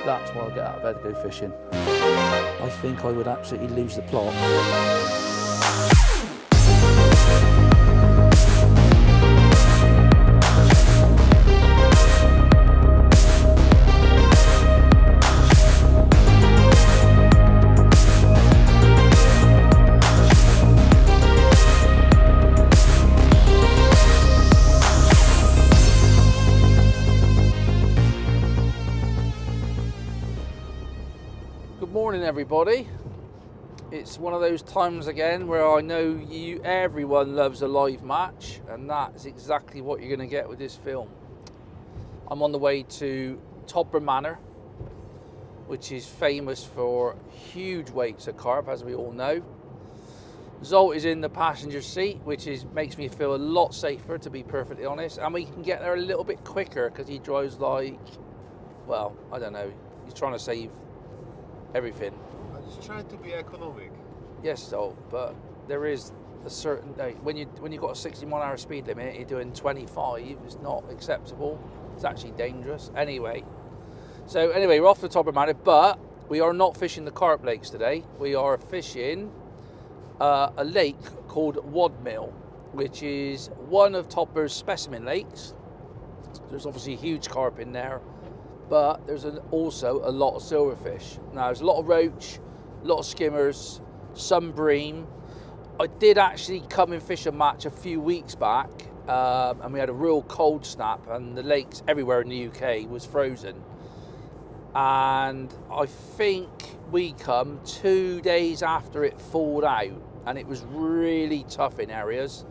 That's why I get out of bed to go fishing. I think I would absolutely lose the plot. Good morning, everybody. It's one of those times again where I know everyone loves a live match, and that's exactly what you're going to get with this film. I'm on the way to Todber Manor, which is famous for huge weights of carp, as we all know. Zolt is in the passenger seat, which makes me feel a lot safer, to be perfectly honest, and we can get there a little bit quicker because he drives like, well, I don't know, he's trying to save everything. It's trying to be economic. Yes, so, but there is a certain when you've got a 61-hour speed limit, you're doing 25. It's not acceptable. It's actually dangerous. Anyway, we're off to Todber Manor, but we are not fishing the carp lakes today. We are fishing a lake called Wadmill, which is one of Todber's specimen lakes. There's obviously huge carp in there, but there's also a lot of silverfish. Now, there's a lot of roach, a lot of skimmers, some bream. I did actually come and fish a match a few weeks back, and we had a real cold snap, and the lakes everywhere in the UK was frozen. And I think we come 2 days after it thawed out, and it was really tough in areas.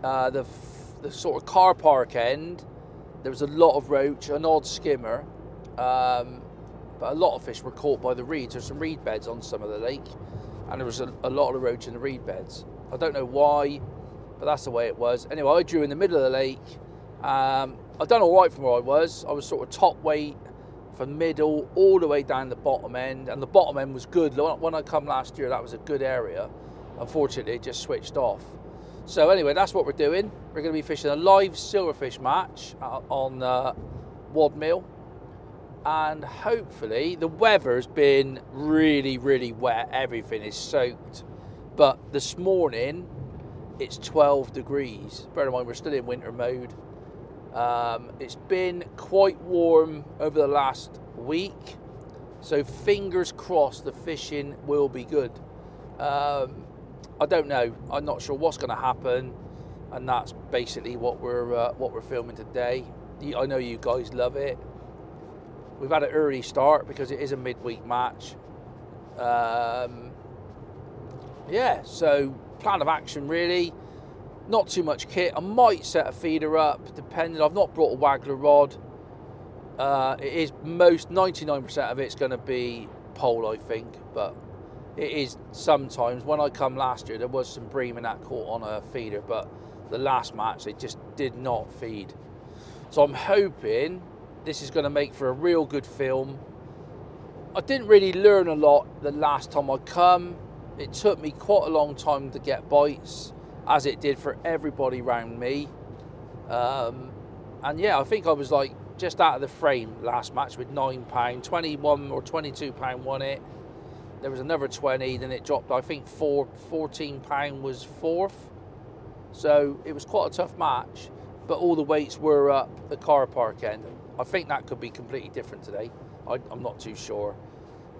The sort of car park end, there was a lot of roach, an odd skimmer, but a lot of fish were caught by the reeds. There's some reed beds on some of the lake, and there was a lot of roach in the reed beds. I don't know why, but that's the way it was. Anyway, I drew in the middle of the lake. I've done all right from where I was. I was sort of top weight from middle all the way down the bottom end, and the bottom end was good. When I come last year, that was a good area. Unfortunately, it just switched off. So anyway, that's what we're doing. We're going to be fishing a live silverfish match on Wadmill. And hopefully, the weather's been really, really wet. Everything is soaked. But this morning, it's 12 degrees. Bear in mind, we're still in winter mode. It's been quite warm over the last week. So fingers crossed the fishing will be good. I don't know. I'm not sure what's going to happen. And that's basically what we're filming today. I know you guys love it. We've had an early start because it is a midweek match. Yeah, so plan of action really. Not too much kit. I might set a feeder up, depending. I've not brought a waggler rod. It is 99% of it's going to be pole, I think, but it is sometimes. When I come last year, there was some bream in that caught on a feeder, but the last match they just did not feed. So I'm hoping this is going to make for a real good film. I didn't really learn a lot the last time I come. It took me quite a long time to get bites, as it did for everybody around me. And yeah, I think I was like just out of the frame last match with £9, 21 or £22 won it. There was another 20, then it dropped, I think £14 was fourth. So it was quite a tough match, but all the weights were up the car park end. I think that could be completely different today. I'm not too sure.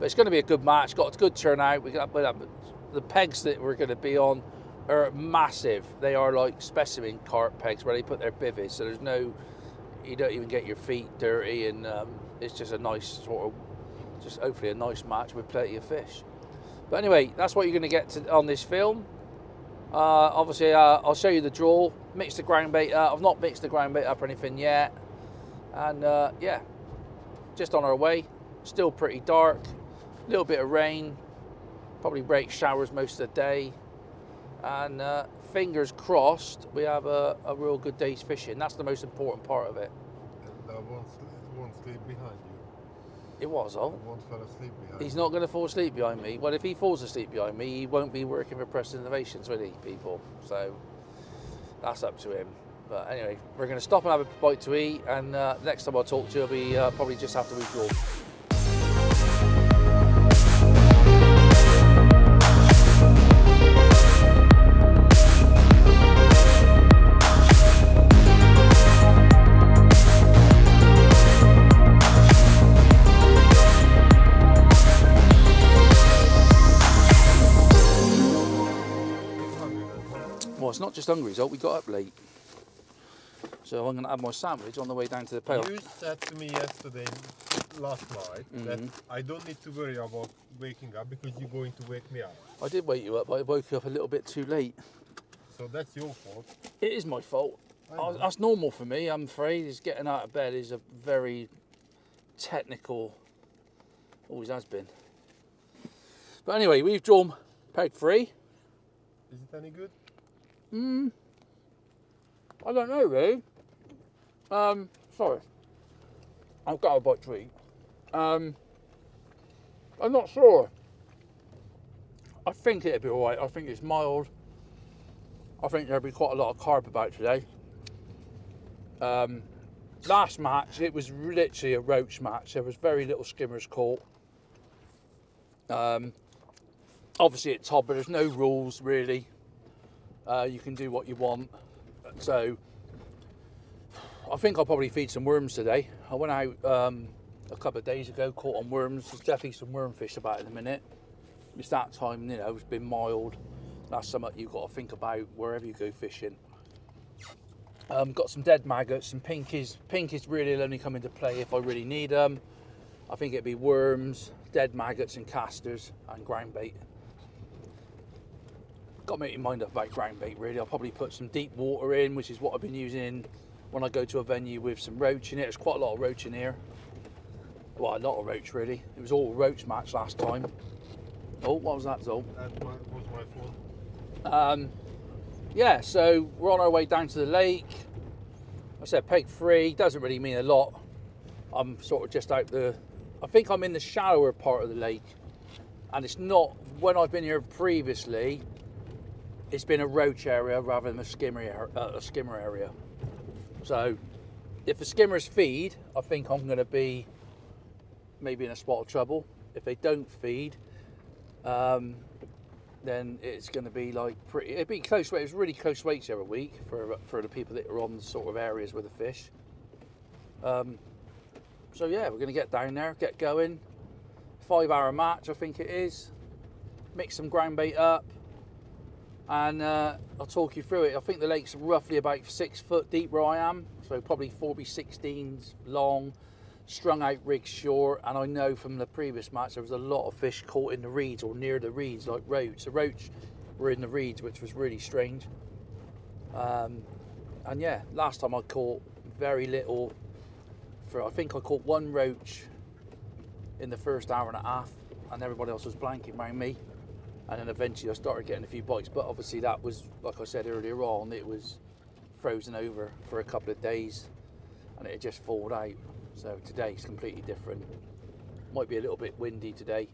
But it's going to be a good match, got a good turnout. The pegs that we're going to be on are massive. They are like specimen carp pegs where they put their bivvies, so there's no, you don't even get your feet dirty, and it's just a nice sort of, just hopefully a nice match with plenty of fish. But anyway, that's what you're going to get on this film. Obviously, I'll show you the draw. Mix the ground bait up. I've not mixed the ground bait up or anything yet. And yeah, just on our way. Still pretty dark. A little bit of rain. Probably break showers most of the day. And fingers crossed, we have a real good day's fishing. That's the most important part of it. And I won't sleep behind you. It was, oh. I won't fall asleep behind He's not going to fall asleep behind me. Well, if he falls asleep behind me, he won't be working for Preston Innovations, will he, people? So that's up to him. But anyway, we're going to stop and have a bite to eat, and next time I'll talk to you will be probably just after we draw. just hungry, so we got up late. So I'm going to have my sandwich on the way down to the pub. You said to me yesterday, last night, that I don't need to worry about waking up because you're going to wake me up. I did wake you up, but I woke you up a little bit too late. So that's your fault. It is my fault. That's normal for me, I'm afraid. Is getting out of bed is a very technical, always has been. But anyway, we've drawn peg 3. Is it any good? I don't know really. Sorry. I've got a bite to eat. I'm not sure. I think it'll be alright. I think it's mild. I think there'll be quite a lot of carb about today. Last match, it was literally a roach match. There was very little skimmers caught. Obviously at Todber, there's no rules really. You can do what you want. So I think I'll probably feed some worms today. I went out a couple of days ago, caught on worms. There's definitely some worm fish about in a minute. It's that time, you know, it's been mild. That's something you've got to think about wherever you go fishing. Got some dead maggots, some pinkies. Pinkies really only come into play if I really need them. I think it'd be worms, dead maggots and casters and ground bait. Got to make your mind up about ground bait really. I'll probably put some deep water in, which is what I've been using when I go to a venue with some roach in it. There's quite a lot of roach in here. Well, a lot of roach really. It was all roach match last time. Oh, what was that, Zol? That was my fault. Yeah, so we're on our way down to the lake. I said peg 3, doesn't really mean a lot. I'm sort of just out I think I'm in the shallower part of the lake. And it's not, when I've been here previously, it's been a roach area rather than a skimmer area. So if the skimmers feed, I think I'm going to be maybe in a spot of trouble. If they don't feed, then it's going to be like it'd be close weight. It was really close weights every week for the people that are on the sort of areas with the fish. So yeah, we're going to get down there, get going. 5-hour match, I think it is. Mix some ground bait up, and I'll talk you through it. I think the lake's roughly about 6 foot deep where I am, so probably 4x16s long, strung out rigs short. And I know from the previous match there was a lot of fish caught in the reeds or near the reeds, like roach. The roach were in the reeds, which was really strange. And yeah, last time I caught very little. I think I caught 1 roach in the first hour and a half, and everybody else was blanking around me. And then eventually I started getting a few bites, but obviously that was, like I said earlier on, it was frozen over for a couple of days and it had just thawed out. So today's completely different. Might be a little bit windy today.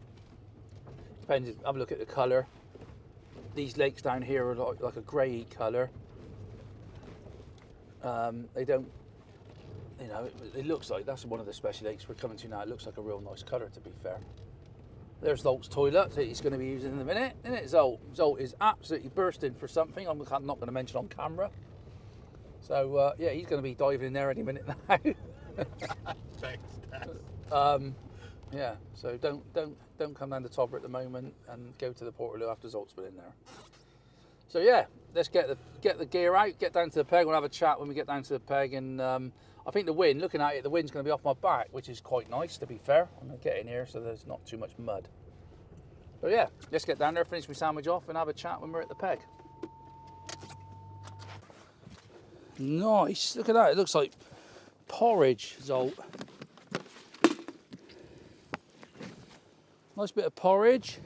Depends, have a look at the colour. These lakes down here are like a grey colour. They don't, you know, it looks like, that's one of the special lakes we're coming to now. It looks like a real nice colour, to be fair. There's Zolt's toilet that he's going to be using in a minute, isn't it, Zolt? Zolt is absolutely bursting for something I'm not going to mention on camera. So yeah, he's going to be diving in there any minute now. Thanks, Dad. Yeah, so don't come down to Todber at the moment and go to the Portaloo after Zolt's been in there. So yeah, let's get the gear out, get down to the peg. We'll have a chat when we get down to the peg, and I think the wind, looking at it, the wind's going to be off my back, which is quite nice, to be fair. I'm going to get in here so there's not too much mud. So yeah, let's get down there, finish my sandwich off, and have a chat when we're at the peg. Nice, look at that, it looks like porridge, Zolt. Nice bit of porridge.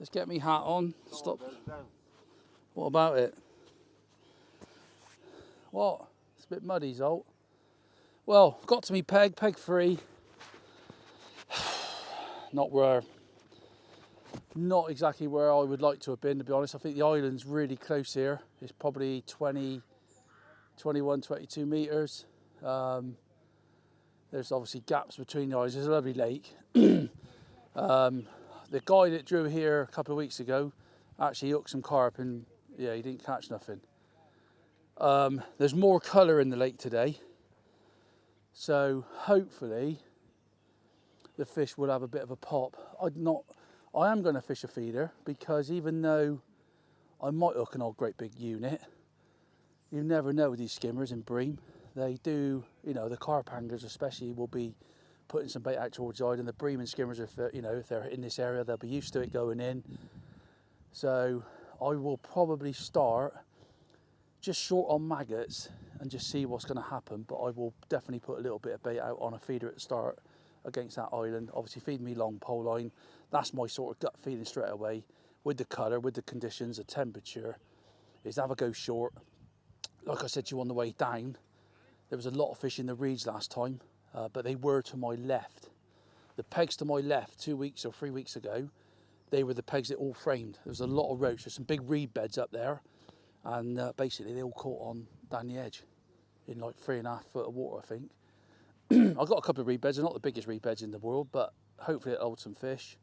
Let's get me hat on. Stop. What about it? What? It's a bit muddy, Zolt. Well, got to me peg 3. Not exactly where I would like to have been, to be honest. I think the island's really close here. It's probably 21, 22 metres. There's obviously gaps between the islands. There's a lovely lake. The guy that drew here a couple of weeks ago actually hooked some carp, and yeah, he didn't catch nothing. There's more colour in the lake today, so hopefully the fish will have a bit of a pop. I am going to fish a feeder, because even though I might hook an old great big unit, you never know with these skimmers in bream. They do, you know, the carp anglers especially will be putting some bait out towards the side, and the bream and skimmers, if they're in this area, they'll be used to it going in. So I will probably start just short on maggots and just see what's going to happen, but I will definitely put a little bit of bait out on a feeder at the start against that island. Obviously feed me long pole line. That's my sort of gut feeling straight away, with the colour, with the conditions, the temperature, is have a go short. Like I said to you on the way down, there was a lot of fish in the reeds last time, but they were to my left. The pegs to my left 2 weeks or 3 weeks ago, they were the pegs that all framed. There was a lot of roach. There's some big reed beds up there, and basically they all caught on down the edge in like 3.5 foot of water, I think. I've got a couple of reed beds. They're not the biggest reed beds in the world, but hopefully it'll hold some fish.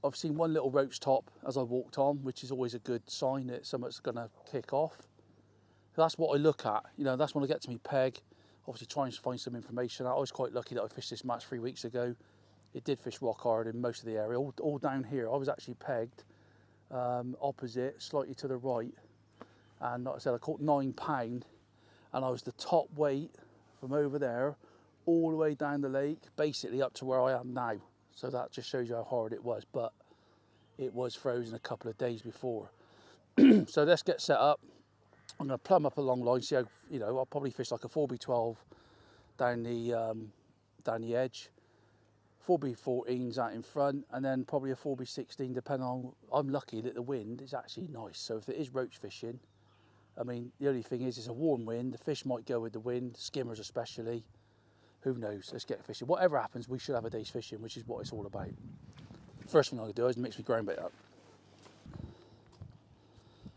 I've seen one little roach top as I walked on, which is always a good sign that something's going to kick off. So that's what I look at. You know, that's when I get to me peg. Obviously try and find some information out. I was quite lucky that I fished this match 3 weeks ago. It did fish rock hard in most of the area, all down here. I was actually pegged opposite, slightly to the right. And like I said, I caught £9, and I was the top weight from over there all the way down the lake, basically up to where I am now. So that just shows you how hard it was, but it was frozen a couple of days before. So let's get set up. I'm going to plumb up a long line, see how, you know, I'll probably fish like a 4B12 down the edge, 4B14s out in front, and then probably a 4B16, depending on, I'm lucky that the wind is actually nice. So if it is roach fishing, I mean, the only thing is it's a warm wind, the fish might go with the wind, skimmers especially. Who knows? Let's get fishing. Whatever happens, we should have a day's fishing, which is what it's all about. First thing I'm going to do is mix my ground bait up.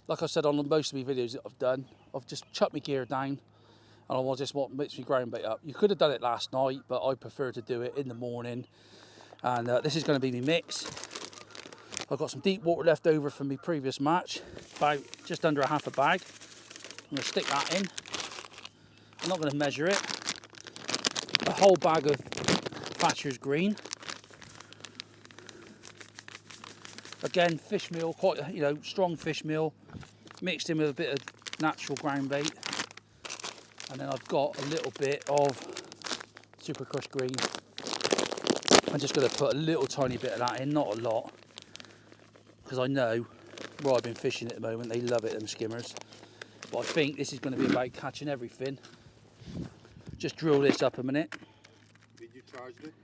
Like I said on most of my videos that I've done, I've just chucked my gear down, and I will just want to mix my ground bait up. You could have done it last night, but I prefer to do it in the morning. And this is going to be my mix. I've got some deep water left over from my previous match, about just under half a bag. I'm going to stick that in. I'm not going to measure it. A whole bag of Thatcher's green. Again, fish meal, quite, you know, strong fish meal, mixed in with a bit of natural ground bait. And then I've got a little bit of super crushed green. I'm just going to put a little tiny bit of that in, not a lot, because I know where I've been fishing at the moment, they love it, them skimmers. But I think this is going to be about catching everything. Just drill this up a minute. Did you charge it?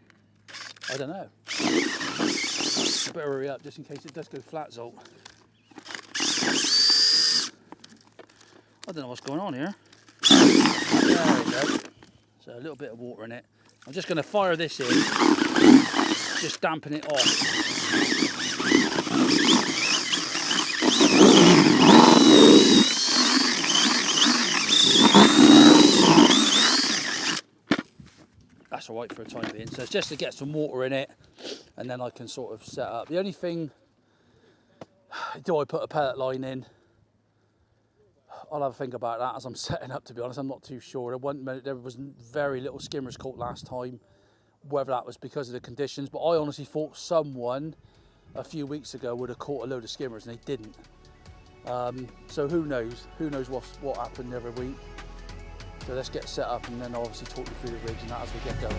I don't know. I better hurry up just in case it does go flat, Zolt. I don't know what's going on here. There we go. So a little bit of water in it. I'm just going to fire this in, just dampen it off. That's all right for a time being. So it's just to get some water in it, and then I can sort of set up. The only thing, do I put a pellet line in? I'll have a think about that as I'm setting up, to be honest. I'm not too sure. There was very little skimmers caught last time, whether that was because of the conditions, but I honestly thought someone a few weeks ago would have caught a load of skimmers and they didn't. So who knows? Who knows what happened the other week? So let's get set up, and then I'll obviously talk you through the rigs and that as we get going.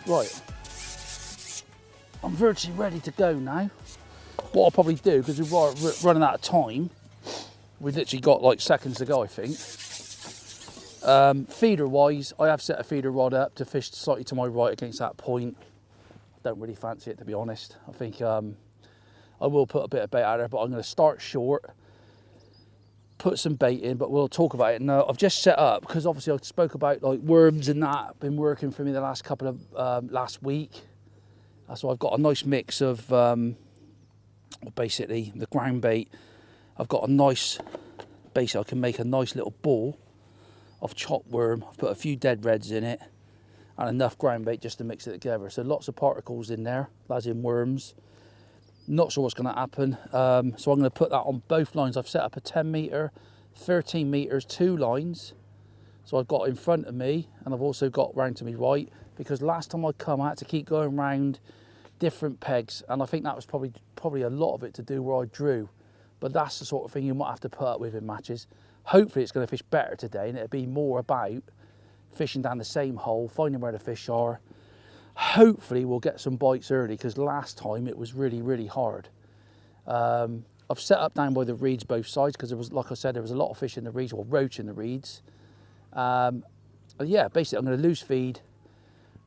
Right, I'm virtually ready to go now. What I'll probably do, because we're running out of time, we've literally got like seconds to go, I think. Feeder wise, I have set a feeder rod up to fish slightly to my right against that point. Don't really fancy it, to be honest. I think I will put a bit of bait out there, but I'm going to start short, put some bait in, but we'll talk about it. Now I've just set up, because obviously I spoke about like worms and that, been working for me the last couple of last week. So I've got a nice mix of basically the ground bait. I've got a nice, basically I can make a nice little ball of chopped worm. I've put a few dead reds in it and enough ground bait just to mix it together. So lots of particles in there, as in worms. Not sure what's going to happen. So I'm going to put that on both lines. I've set up a 10 metre, 13 metres, 2 lines. So I've got in front of me and I've also got round to me right, because last time I come I had to keep going round different pegs, and I think that was probably a lot of it to do where I drew. But that's the sort of thing you might have to put up with in matches. Hopefully it's going to fish better today, and it'll be more about fishing down the same hole, finding where the fish are. Hopefully we'll get some bites early, because last time it was really, really hard. I've set up down by the reeds both sides, because there was, like I said, there was a lot of fish in the reeds, or roach in the reeds. Yeah, basically I'm going to loose feed,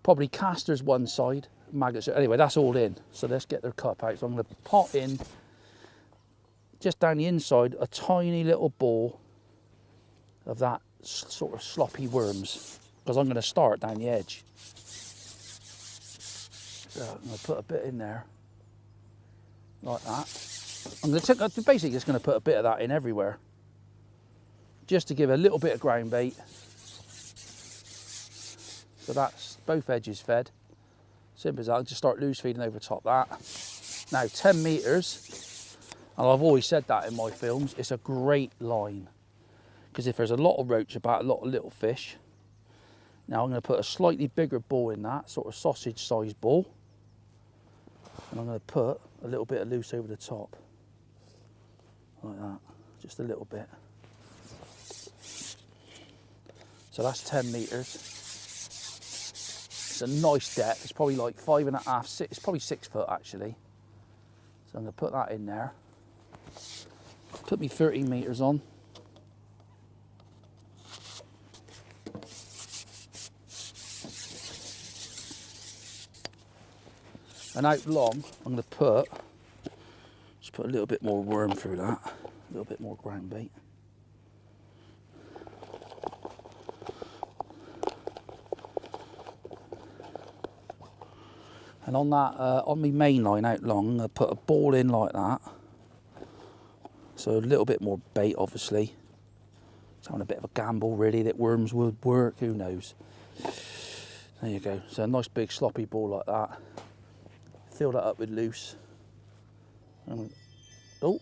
probably casters one side, maggots. Anyway, that's all in. So let's get their cup out. So I'm going to pot in, just down the inside, a tiny little ball of that sort of sloppy worms, because I'm going to start down the edge. So I'm going to put a bit in there, like that. I'm going to take, basically just going to put a bit of that in everywhere, just to give a little bit of ground bait. So that's both edges fed. Simple as that. I'll just start loose feeding over top that. Now 10 metres, and I've always said that in my films, it's a great line, because if there's a lot of roach about, a lot of little fish. Now I'm going to put a slightly bigger ball in that, sort of sausage sized ball, and I'm going to put a little bit of loose over the top, like that, just a little bit. So that's 10 metres. It's a nice depth. It's probably like 5.5, 6. It's probably 6 foot actually. So I'm going to put that in there. Put me 13 metres on. And out long, I'm going to just put a little bit more worm through that, a little bit more ground bait. And on that, on my main line out long, I'm going to put a ball in like that. So a little bit more bait, obviously. It's having a bit of a gamble, really, that worms would work, who knows. There you go. So a nice big sloppy ball like that. Fill that up with loose. And, oh,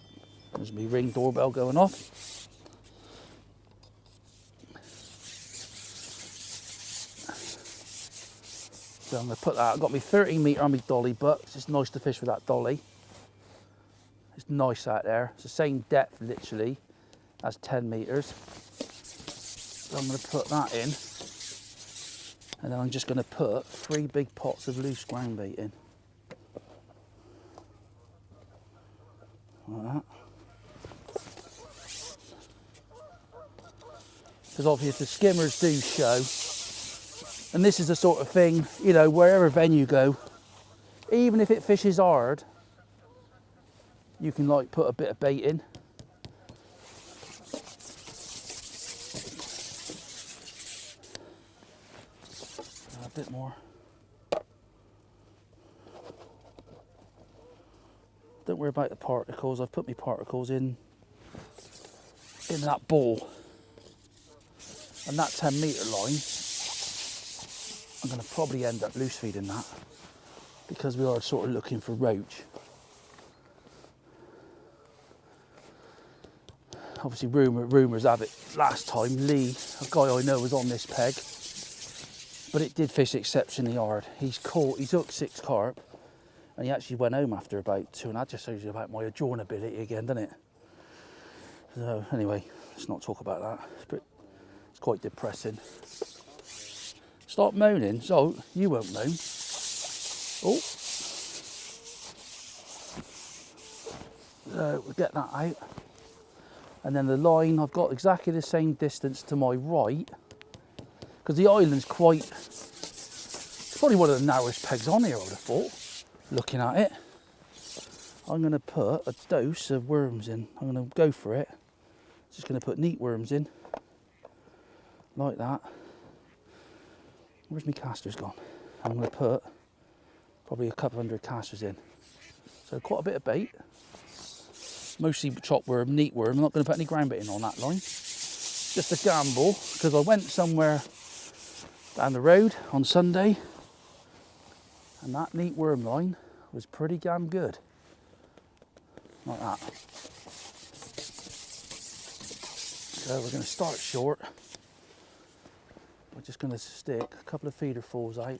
there's my Ring doorbell going off. So I'm going to put that, I've got my 13 metre on my dolly buck. It's nice to fish with that dolly. It's nice out there. It's the same depth, literally, as 10 metres. So I'm going to put that in. And then I'm just going to put 3 big pots of loose ground bait in. Like that. Because obviously if the skimmers do show, and this is the sort of thing, you know, wherever venue go, even if it fishes hard, you can like put a bit of bait in. A bit more. Don't worry about the particles. I've put my particles in that ball. And that 10 metre line, I'm going to probably end up loose feeding that, because we are sort of looking for roach. Obviously rumours have it last time Lee, a guy I know, was on this peg, but it did fish exceptionally hard. He took 6 carp, and he actually went home after about 2, and that just shows you about my drawing ability again, doesn't it? So anyway, let's not talk about that. It's quite depressing. Stop moaning. So you won't moan. Oh. So we'll get that out. And then the line, I've got exactly the same distance to my right, because the island's it's probably one of the narrowest pegs on here, I would have thought, looking at it. I'm going to put a dose of worms in. I'm going to go for it. Just going to put neat worms in, like that. Where's my casters gone? I'm going to put Probably a couple hundred casters in. So quite a bit of bait. Mostly chopworm, neat worm. I'm not going to put any ground bait in on that line. Just a gamble, because I went somewhere down the road on Sunday and that neat worm line was pretty damn good. Like that. So we're going to start short. We're just going to stick a couple of feeder falls out.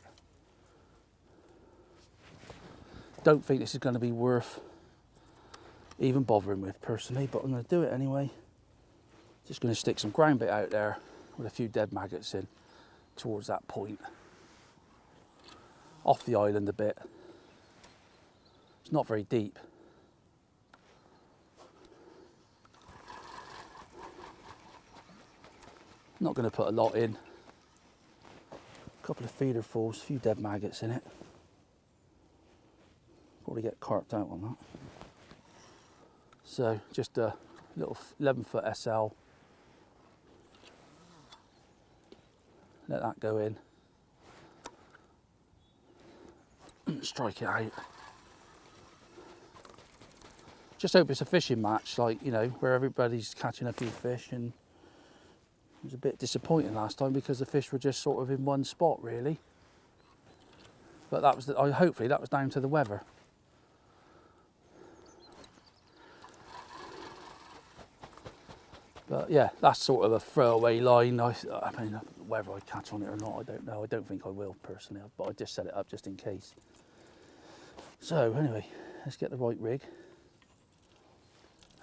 Don't think this is going to be worth even bothering with personally, but I'm going to do it anyway. Just going to stick some ground bait out there with a few dead maggots in towards that point. Off the island a bit. It's not very deep. Not going to put a lot in. A couple of feeder falls, a few dead maggots in it. Probably get carped out on that. So just a little 11-foot SL. Let that go in. Strike it out. Just hope it's a fishing match, like, you know, where everybody's catching a few fish, and it was a bit disappointing last time because the fish were just sort of in one spot really. But that was hopefully that was down to the weather. But yeah, that's sort of a throwaway line. I mean, whether I catch on it or not, I don't know. I don't think I will personally, but I just set it up just in case. So anyway, let's get the right rig.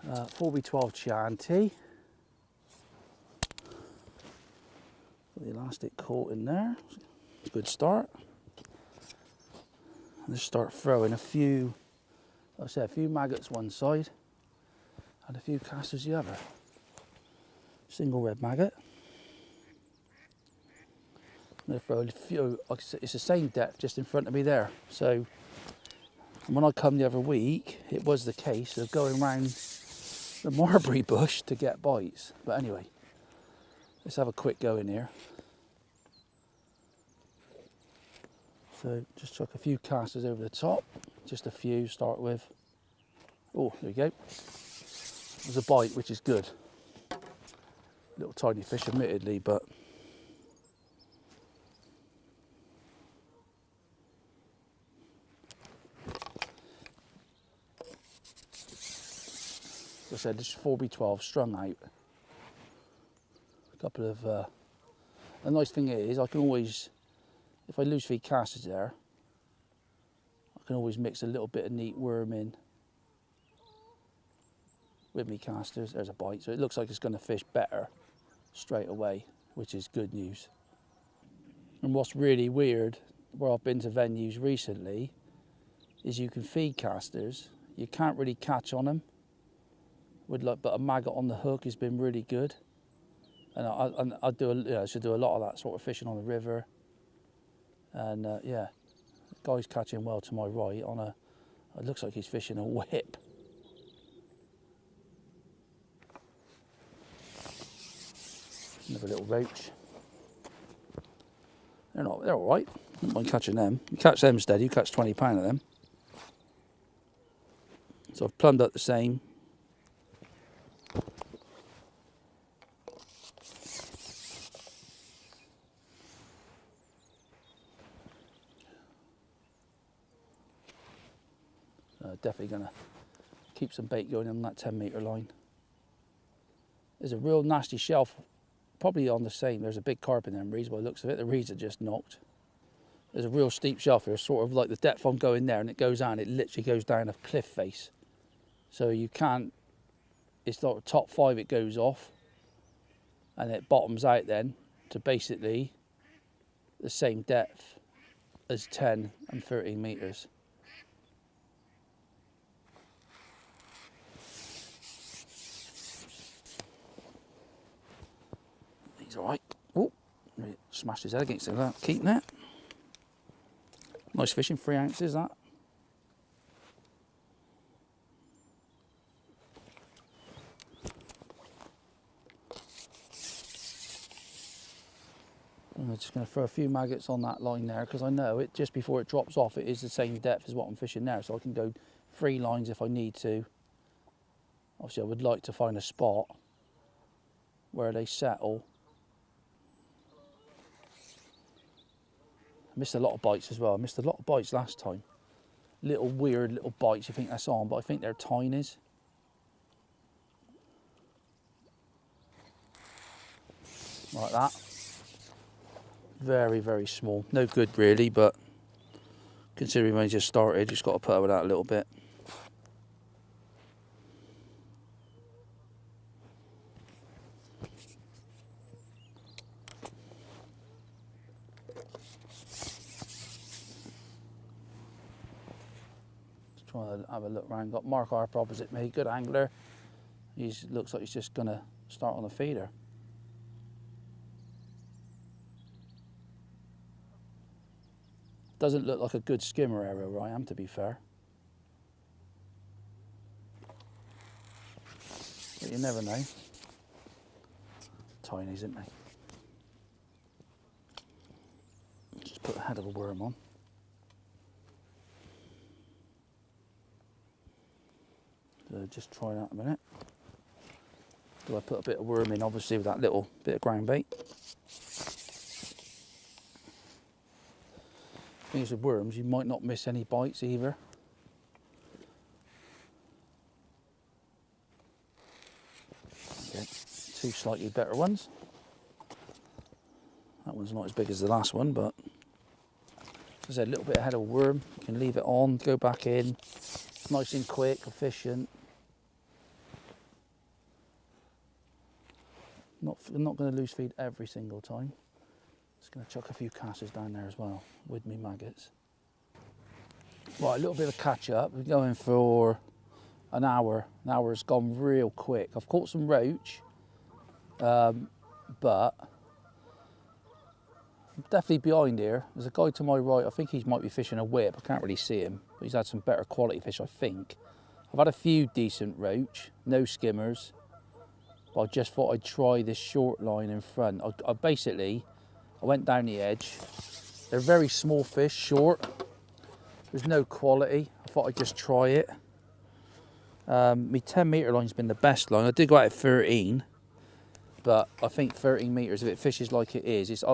4x12 Chianti. Got the elastic caught in there. It's a good start. Let's start throwing a few, like I said, a few maggots one side and a few casters the other. Single red maggot. I'm going to throw a few, like I said, it's the same depth just in front of me there. So when I come the other week, it was the case of going round the mulberry bush to get bites. But anyway, let's have a quick go in here. So just chuck a few casters over the top, just a few start with. Oh, there we go. There's a bite, which is good. Little tiny fish admittedly, but as I said, this is 4x12 strung out. A couple of the nice thing is I can always, if I loose feed casters there, I can always mix a little bit of neat worm in with me casters. There's a bite, so it looks like it's going to fish better straight away, which is good news. And what's really weird, where I've been to venues recently, is you can feed casters, you can't really catch on them, but a maggot on the hook has been really good. And I should do a lot of that sort of fishing on the river. And yeah, the guy's catching well to my right on it looks like he's fishing a whip. Another little roach. They're all right. Don't mind catching them. You catch them steady, you catch 20 pound of them. So I've plumbed up the same. Definitely gonna keep some bait going on that 10-metre line. There's a real nasty shelf, probably on the same. There's a big carp in them reeds by the looks of it. The reeds are just knocked. There's a real steep shelf here, sort of like the depth I'm going there, and it goes down. It literally goes down a cliff face. So you can't. It's like top 5 it goes off, and it bottoms out then to basically the same depth as 10 and 13 metres. He's all right. Oh, smashed his head against the keep net. Nice fishing, 3 ounces that. I'm just going to throw a few maggots on that line there because I know it just before it drops off it is the same depth as what I'm fishing now, so I can go 3 lines if I need to. Obviously I would like to find a spot where they settle. I missed a lot of bites as well. I missed a lot of bites last time. Little weird little bites you think that's on, but I think they're tinies. Like that. Very, very small. No good really, but considering when I just started, just got to put up with that a little bit. Just trying to have a look around. Got Mark Harper opposite me, good angler. He looks like he's just going to start on the feeder. Doesn't look like a good skimmer area where I am, to be fair. But you never know. Tiny, isn't they? Just put a head of a worm on. So just try that a minute. Do I put a bit of worm in, obviously, with that little bit of ground bait? Things with worms, you might not miss any bites either. Okay, 2 slightly better ones. That one's not as big as the last one, but as I said, a little bit ahead of a worm. You can leave it on, go back in. Nice and quick, efficient. I'm not going to lose feed every single time. Just going to chuck a few casters down there as well with me maggots. Right, a little bit of catch up. We're going for an hour. An hour's gone real quick. I've caught some roach, but I'm definitely behind here. There's a guy to my right. I think he might be fishing a whip. I can't really see him, but he's had some better quality fish, I think. I've had a few decent roach, no skimmers. But I just thought I'd try this short line in front. I went down the edge. They're very small fish, short. There's no quality. I thought I'd just try it. My 10 metre line's been the best line. I did go out at 13, but I think 13 metres, if it fishes like it is, it's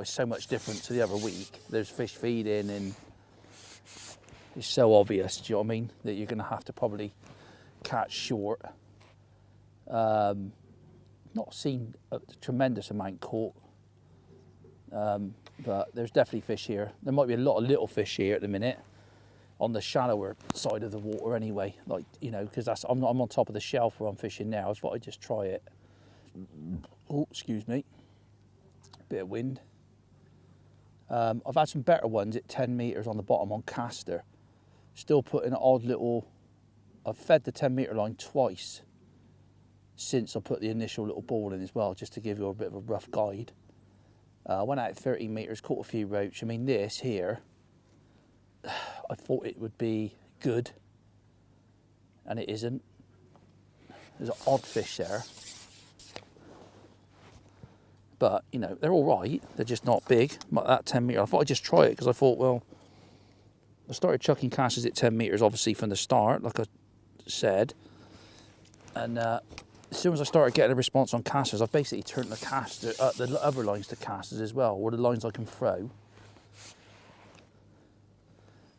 so much different to the other week. There's fish feeding and it's so obvious, do you know what I mean? That you're going to have to probably catch short. Not seen a tremendous amount caught. But there's definitely fish here. There might be a lot of little fish here at the minute on the shallower side of the water anyway, like, you know, because I'm on top of the shelf where I'm fishing now. I thought I'd just try it. Oh, excuse me, bit of wind. I've had some better ones at 10 metres on the bottom on caster. Still putting an odd little, I've fed the 10 metre line twice since I put the initial little ball in as well, just to give you a bit of a rough guide. I went out at 13 metres, caught a few roach. I mean, this here, I thought it would be good, and it isn't. There's an odd fish there. But, you know, they're all right. They're just not big. Like that 10 metre, I thought I'd just try it, because I thought, well, I started chucking casters at 10 metres, obviously, from the start, like I said. And as soon as I started getting a response on casters, I've basically turned the other lines to casters as well, or the lines I can throw.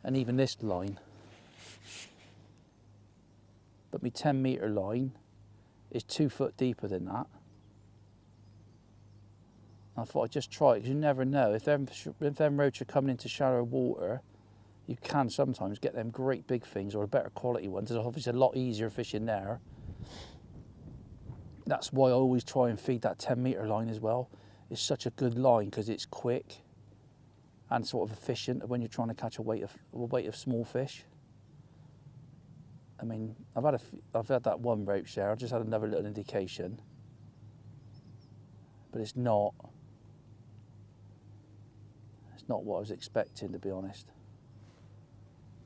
And even this line. But my 10 metre line is 2 foot deeper than that. I thought I'd just try it, because you never know. If them roach are coming into shallow water, you can sometimes get them great big things, or better quality ones. There's obviously a lot easier fishing there. That's why I always try and feed that 10 metre line as well. It's such a good line because it's quick and sort of efficient when you're trying to catch a weight of small fish. I mean, I've had that one roach there. I just had another little indication, but it's not what I was expecting, to be honest.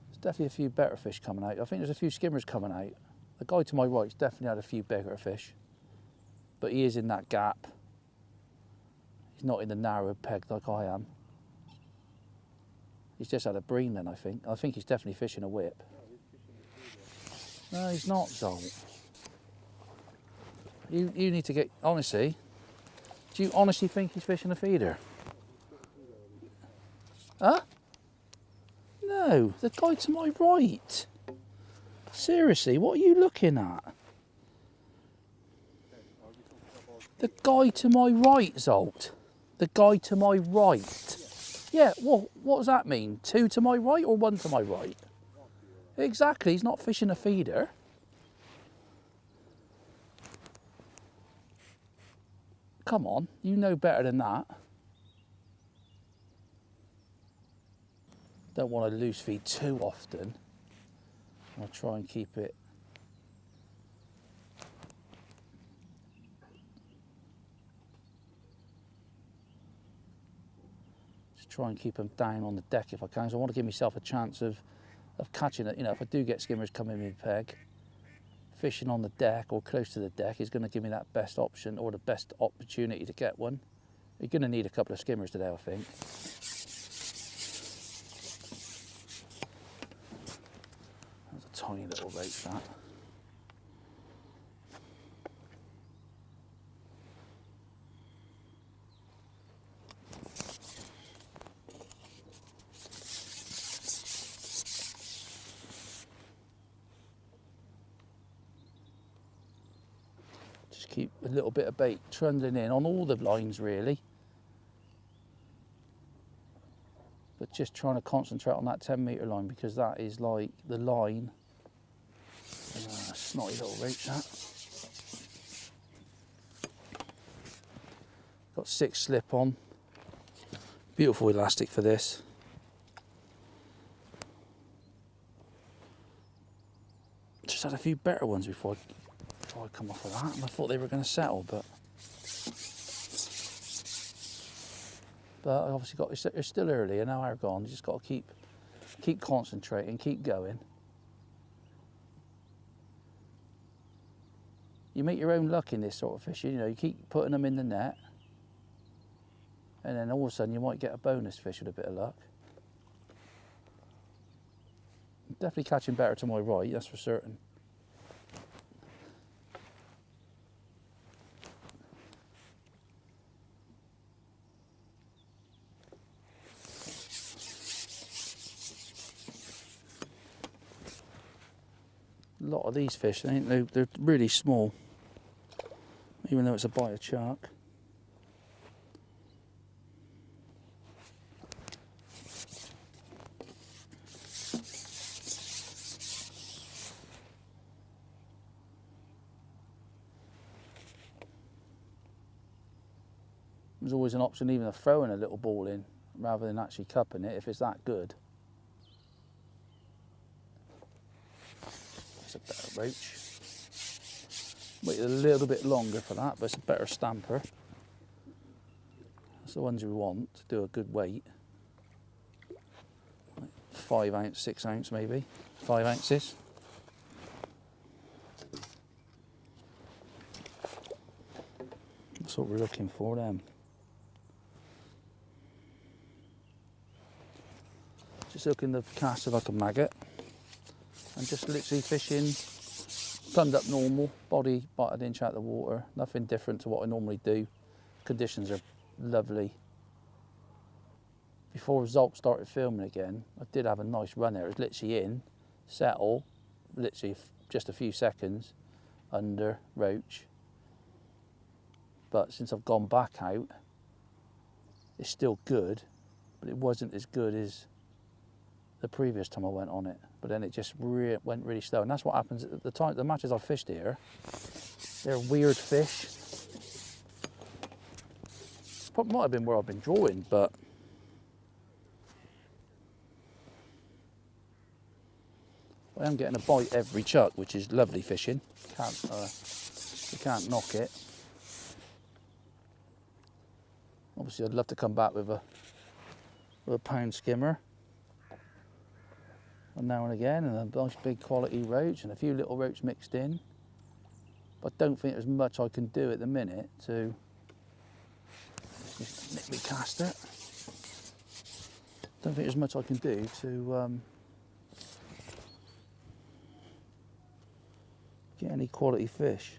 There's definitely a few better fish coming out. I think there's a few skimmers coming out. The guy to my right's definitely had a few bigger fish. But he is in that gap. He's not in the narrow peg like I am. He's just had a bream then, I think. I think he's definitely fishing a whip. No, he's not, Zolt. You need to get, honestly, do you honestly think he's fishing a feeder? Huh? No, the guy to my right. Seriously, what are you looking at? The guy to my right, Zolt. The guy to my right. Yeah, well, what does that mean? 2 to my right or 1 to my right? Exactly, he's not fishing a feeder. Come on, you know better than that. Don't want to loose feed too often. I'll try and keep it. Just try and keep them down on the deck if I can. So I want to give myself a chance of catching it. You know, if I do get skimmers coming in peg, fishing on the deck or close to the deck is going to give me that best option or the best opportunity to get one. You're going to need a couple of skimmers today, I think. That's a tiny little roach, that. Keep a little bit of bait trundling in on all the lines really, but just trying to concentrate on that 10-metre line because that is like the line. Snotty little roach, that. Got 6 slip on, beautiful elastic for this. Just had a few better ones before I come off of that, and I thought they were going to settle, but I obviously got, it's still early, an hour gone. You just got to keep concentrating, keep going. You make your own luck in this sort of fishing. You know, you keep putting them in the net, and then all of a sudden you might get a bonus fish with a bit of luck. Definitely catching better to my right, that's for certain. A lot of these fish, they're really small, even though it's a bite of shark. There's always an option even of throwing a little ball in rather than actually cupping it if it's that good. A better roach. Wait a little bit longer for that, but it's a better stamper. That's the ones we want to do a good weight. Like 5 ounce, 6 ounce maybe. 5 ounces. That's what we're looking for then. Just looking to cast it like a maggot. And just literally fishing, plumbed up normal, body about 1 inch out of the water, nothing different to what I normally do. Conditions are lovely. Before Zolt started filming again, I did have a nice run there. It was literally in, settle, literally just a few seconds, under, roach. But since I've gone back out, it's still good, but it wasn't as good as the previous time I went on it. But then it just went really slow, and that's what happens at the time. The matches I fished here, they're weird fish. Probably might have been where I've been drawing, but I am getting a bite every chuck, which is lovely fishing. You can't knock it. Obviously, I'd love to come back with a pound skimmer. And now and again, and a nice big quality roach and a few little roach mixed in. But I don't think there's much I can do at the minute to nick me caster. Don't think there's much I can do to get any quality fish.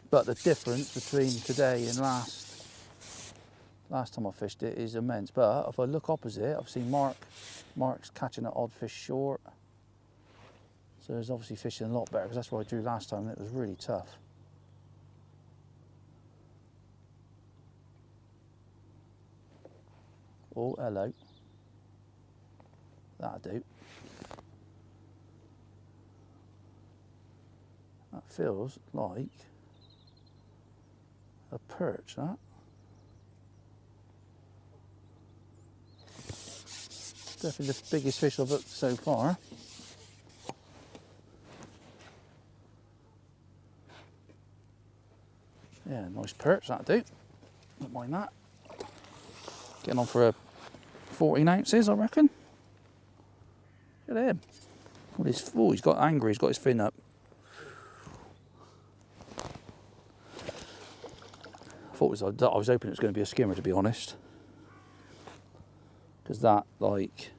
But the difference between today and last time I fished it is immense. But if I look opposite, I've seen Mark's catching an odd fish short. So there's obviously fishing a lot better, because that's what I drew last time and it was really tough. Oh, hello. That'll do. That feels like a perch, that. Definitely the biggest fish I've hooked so far. Yeah, nice perch, that'll do. Don't mind that. Getting on for a 14 ounces, I reckon. Look at him. Oh, he's got angry, he's got his fin up. I was hoping it was going to be a skimmer, to be honest, because that, like,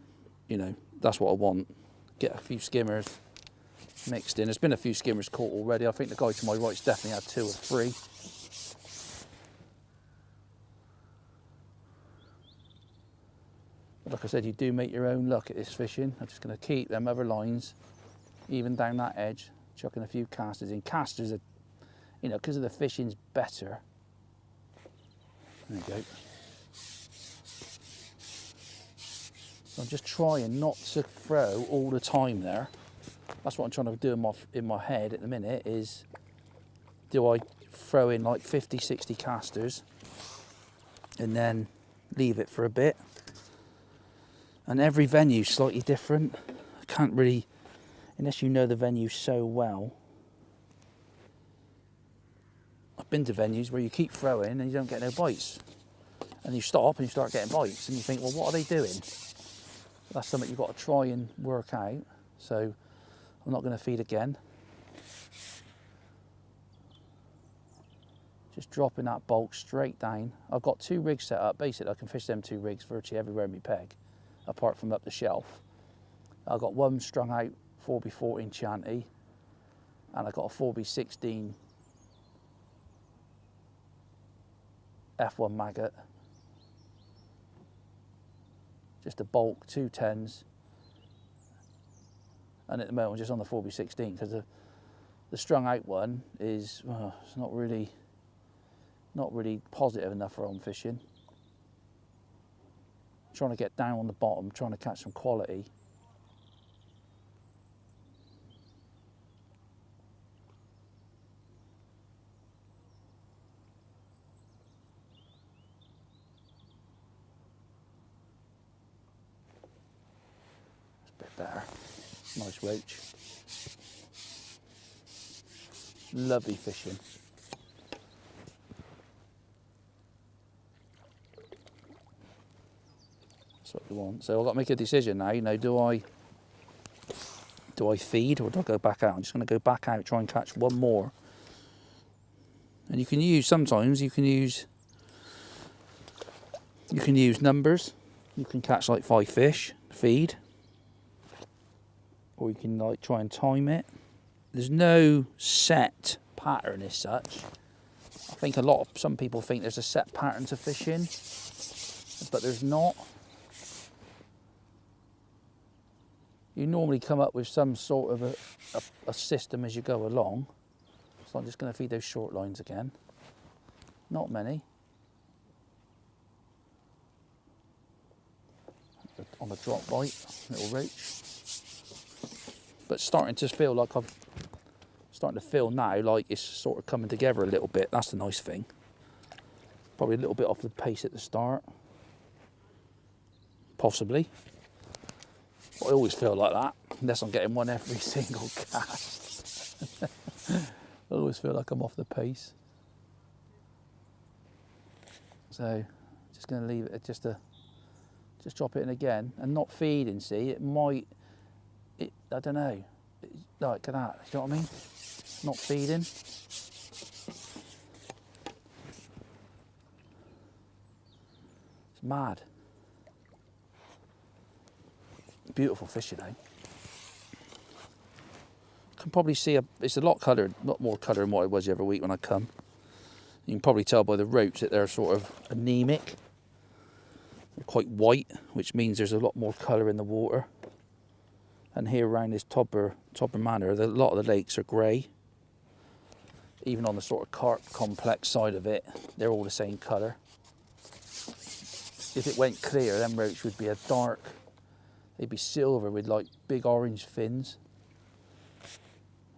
you know, that's what I want. Get a few skimmers mixed in. There's been a few skimmers caught already. I think the guy to my right's definitely had 2 or 3. But like I said, you do make your own luck at this fishing. I'm just going to keep them other lines even down that edge, chucking a few casters in. Casters are, you know, because of the fishing's better. There you go. So I'm just trying not to throw all the time there. That's what I'm trying to do in my head at the minute, is do I throw in like 50, 60 casters and then leave it for a bit? And every venue's slightly different. I can't really, unless you know the venue so well. I've been to venues where you keep throwing and you don't get no bites. And you stop and you start getting bites and you think, well, what are they doing? That's something you've got to try and work out. So I'm not going to feed again. Just dropping that bulk straight down. I've got 2 rigs set up. Basically, I can fish them 2 rigs virtually everywhere in my peg, apart from up the shelf. I've got one strung out 4x14 shanty, and I've got a 4x16 F1 maggot. Just a bulk, 2 10s. And at the moment I'm just on the 4x16, because the strung out one is, it's not really positive enough for home fishing. Trying to get down on the bottom, trying to catch some quality. It's a bit better. Nice roach. Lovely fishing. That's what we want. So I've got to make a decision now. You know, do I feed or do I go back out? I'm just going to go back out, try and catch one more. And you can use, sometimes you can use numbers. You can catch like 5 fish, feed, or you can like try and time it. There's no set pattern as such. I think some people think there's a set pattern to fishing, but there's not. You normally come up with some sort of a system as you go along. So I'm just going to feed those short lines again. Not many. On a drop bite, little roach. But starting to feel like now like it's sort of coming together a little bit. That's the nice thing. Probably a little bit off the pace at the start. Possibly. I always feel like that, unless I'm getting one every single cast. I always feel like I'm off the pace. So, just going to leave it, just drop it in again, and not feeding, see, it might, I don't know, like that, you know what I mean? Not feeding. It's mad. Beautiful fish, you know. Can probably see it's a lot more colour than what it was the other week when I come. You can probably tell by the roach that they're sort of anemic. They're quite white, which means there's a lot more colour in the water. And here around this Todber Manor, a lot of the lakes are grey. Even on the sort of carp complex side of it, they're all the same colour. If it went clear, them roach would be a dark, they'd be silver with like big orange fins.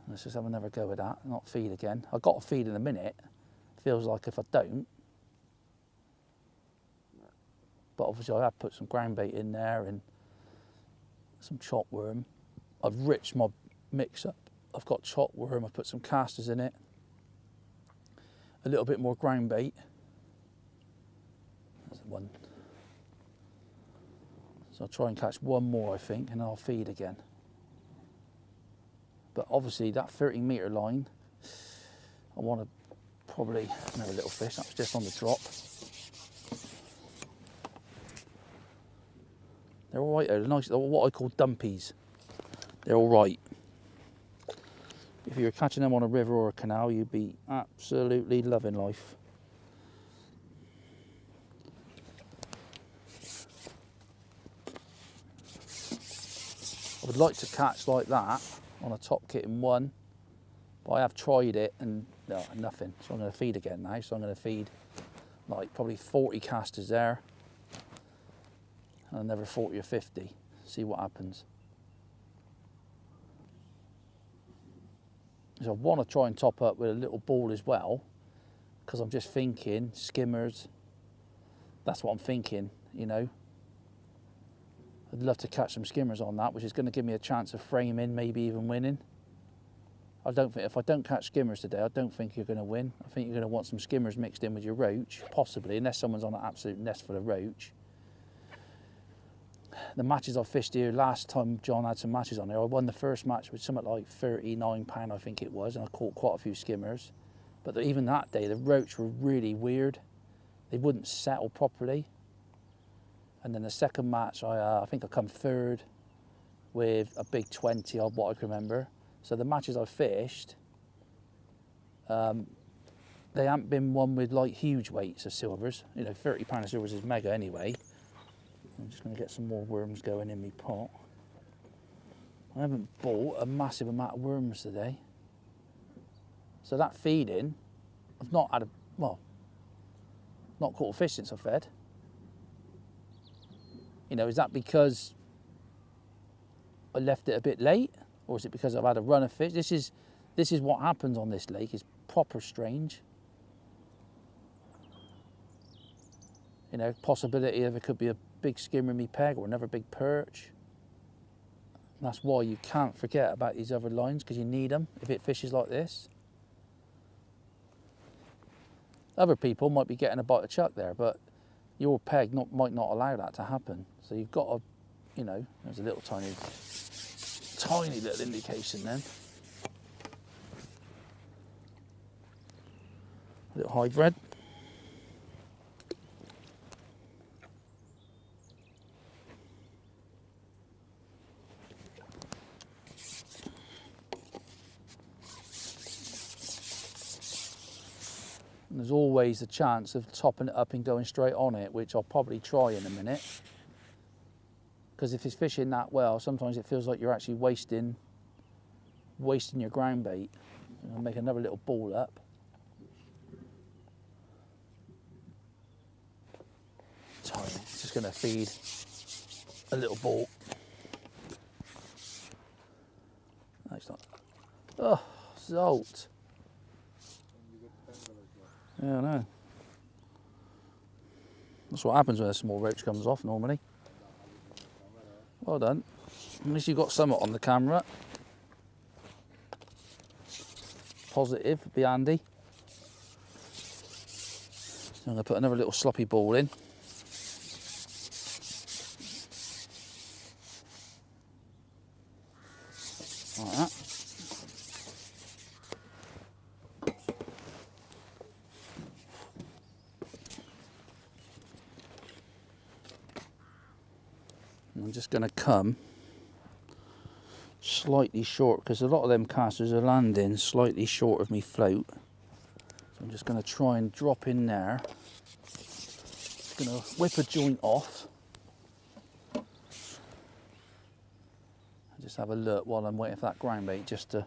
Let's just have another go at that, not feed again. I've got to feed in a minute. Feels like if I don't. But obviously I have put some ground bait in there and some chop worm. I've riched my mix up. I've got chop worm, I've put some casters in it. A little bit more ground bait. There's one. So I'll try and catch one more, I think, and I'll feed again. But obviously that 30-metre line, I want to probably another little fish. That was just on the drop. They're all right. They're nice. They're what I call dumpies. They're all right. If you were catching them on a river or a canal, you'd be absolutely loving life. I would like to catch like that on a top kitten one, but I have tried it and no, nothing. So I'm going to feed again now. So I'm going to feed like probably 40 casters there and another 40 or 50. See what happens. So I want to try and top up with a little ball as well, because I'm just thinking skimmers. That's what I'm thinking, you know. I'd love to catch some skimmers on that, which is going to give me a chance of framing, maybe even winning. I don't think, if I don't catch skimmers today, I don't think you're going to win. I think you're going to want some skimmers mixed in with your roach, possibly, unless someone's on an absolute nest full of roach. The matches I fished here, last time John had some matches on there, I won the first match with something like £39, I think it was, and I caught quite a few skimmers. But even that day, the roach were really weird. They wouldn't settle properly. And then the second match, I think I come third with a big 20 of what I can remember. So the matches I fished, they haven't been won with like huge weights of silvers. You know, £30 of silvers is mega anyway. I'm just going to get some more worms going in my pot. I haven't bought a massive amount of worms today. So that feeding, I've not had not caught a fish since I fed. You know, is that because I left it a bit late? Or is it because I've had a run of fish? This is what happens on this lake. It's proper strange. You know, possibility of it could be a big skimmer in me peg or another big perch. And that's why you can't forget about these other lines, because you need them if it fishes like this. Other people might be getting a bite of chuck there, but your peg might not allow that to happen. So you've got to, you know, there's a little tiny little indication then. A little hybrid. And there's always a chance of topping it up and going straight on it, which I'll probably try in a minute. Because if it's fishing that well, sometimes it feels like you're actually wasting your ground bait. I'll make another little ball up. Tiny. Just going to feed a little ball. No, it's not. Oh, salt. Yeah, I know. That's what happens when a small roach comes off normally. Well done. At least you've got somewhat on the camera. Positive, would be handy. So I'm going to put another little sloppy ball in. Like that. I'm just going to come slightly short, because a lot of them casters are landing slightly short of me float. So I'm just going to try and drop in there. Just going to whip a joint off. Just have a look while I'm waiting for that ground bait just to...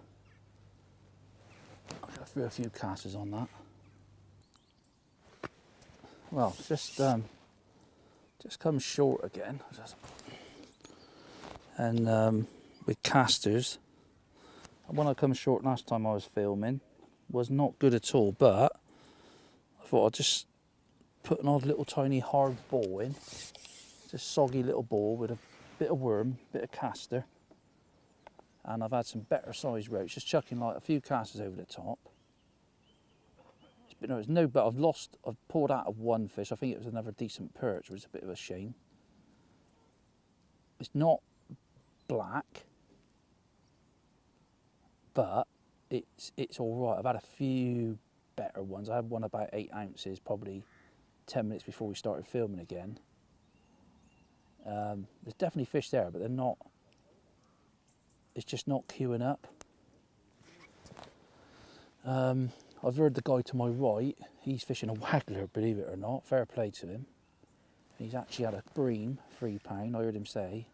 I'll throw a few casters on that. Well, just come short again. And with casters, when I come short last time I was filming, was not good at all, but I thought I'd just put an odd little tiny hard ball in. Just soggy little ball with a bit of worm, bit of caster. And I've had some better sized roach, just chucking like a few casters over the top. But no, it's no, but I've pulled out of one fish. I think it was another decent perch, which is a bit of a shame. It's not black, but it's all right. I've had a few better ones. I had one about 8 ounces, probably 10 minutes before we started filming again. There's definitely fish there, but they're not. It's just not queuing up. I've heard the guy to my right, he's fishing a waggler, believe it or not. Fair play to him. He's actually had a bream, £3, I heard him say,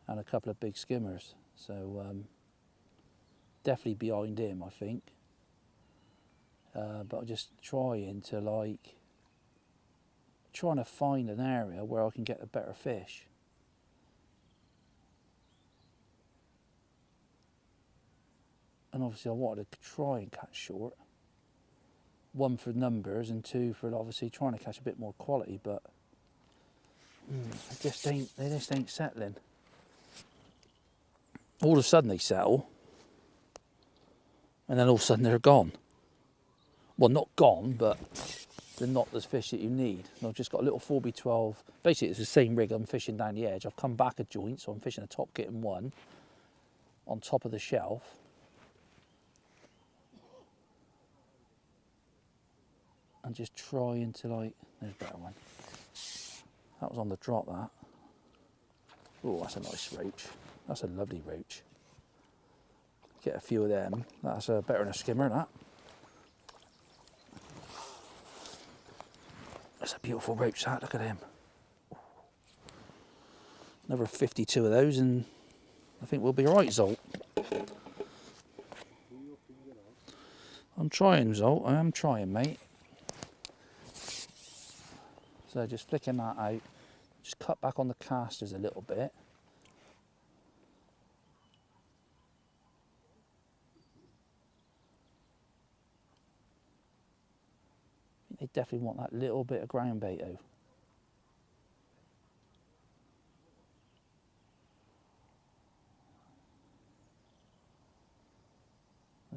and a couple of big skimmers. So definitely behind him, I think. But I'm just trying to find an area where I can get a better fish. And obviously I wanted to try and catch short. 1 for numbers and 2 for obviously trying to catch a bit more quality, but they just ain't settling. All of a sudden they settle, and then all of a sudden they're gone. Well, not gone, but they're not the fish that you need. And I've just got a little 4B12. Basically it's the same rig I'm fishing down the edge. I've come back a joint, so I'm fishing a top kitten 1 on top of the shelf. And just trying to there's a better one. That was on the drop, that. Oh, that's a nice roach. That's a lovely roach. Get a few of them. That's better than a skimmer, that. That's a beautiful roach, that. Look at him. Another 52 of those and I think we'll be alright, Zolt. I'm trying, Zolt. I am trying, mate. So just flicking that out, just cut back on the casters a little bit. I think they definitely want that little bit of ground bait though.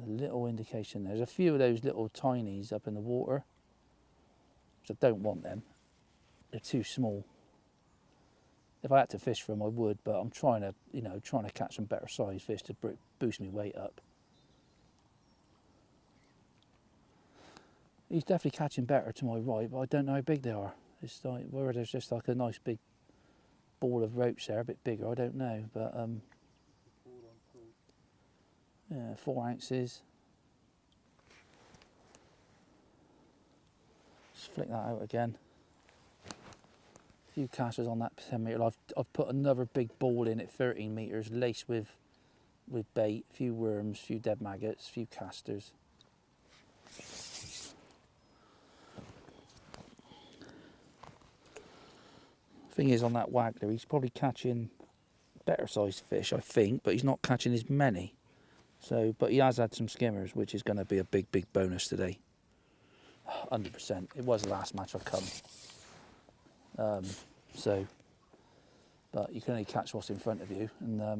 A little indication. There's a few of those little tinies up in the water, which I don't want them. They're too small. If I had to fish for them, I would, but I'm trying to catch some better sized fish to boost my weight up. He's definitely catching better to my right, but I don't know how big they are. It's like whether there's just like a nice big ball of roach there, a bit bigger, I don't know, but yeah, 4 ounces. Just flick that out again. A few casters on that 10 metre. I've put another big ball in at 13 metres, laced with bait, a few worms, a few dead maggots, a few casters. Thing is, on that waggler, he's probably catching better sized fish, I think, but he's not catching as many. So, but he has had some skimmers, which is going to be a big bonus today. 100%. It was the last match I've come. So, but you can only catch what's in front of you, and there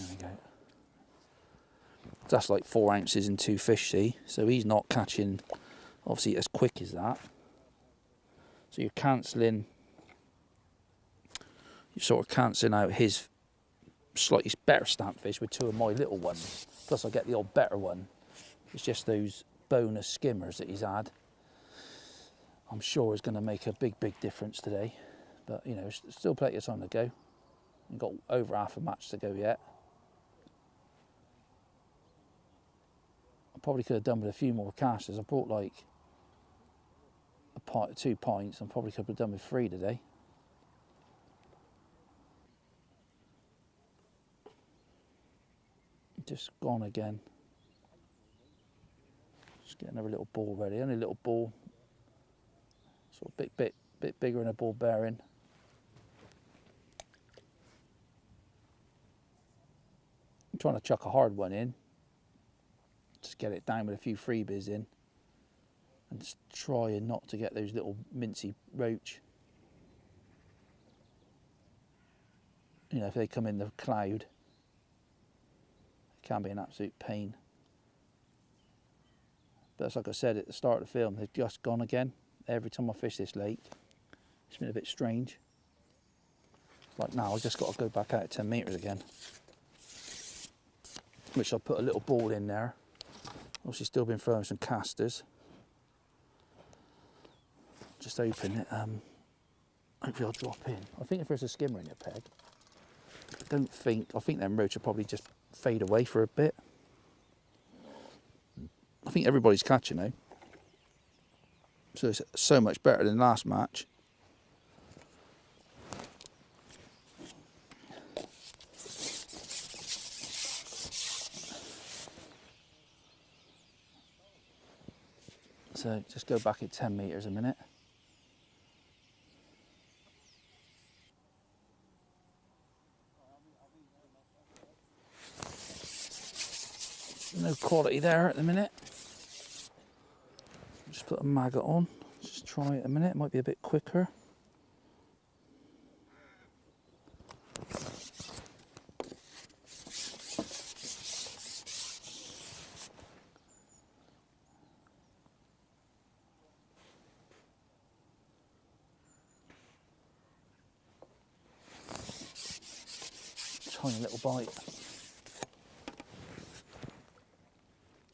we go. That's like 4 ounces and 2 fish, see? So he's not catching, obviously, as quick as that. So you're sort of cancelling out his slightly better stamp fish with 2 of my little ones. Plus I get the odd better one. It's just those bonus skimmers that he's had. I'm sure is going to make a big difference today. But, you know, still plenty of time to go. We've got over half a match to go yet. I probably could have done with a few more casters. I brought like 2 pints. I probably could have done with 3 today. Just gone again. Just get another little ball ready. Only a little ball. Sort of bit bigger than a ball bearing. I'm trying to chuck a hard one in. Just get it down with a few freebies in. And just trying not to get those little mincy roach. You know, if they come in the cloud, it can be an absolute pain. But it's like I said at the start of the film, they've just gone again. Every time I fish this lake, it's been a bit strange. It's like now I've just got to go back out at 10 metres again. Which I'll put a little ball in there. Obviously still been throwing some casters. Just open it. Hopefully I'll drop in. I think if there's a skimmer in it, Peg, I think them roach will probably just fade away for a bit. I think everybody's catching now. So it's so much better than last match. So just go back at 10 metres a minute. No quality there at the minute. Just put a maggot on. Just try it a minute. It might be a bit quicker. Tiny little bite.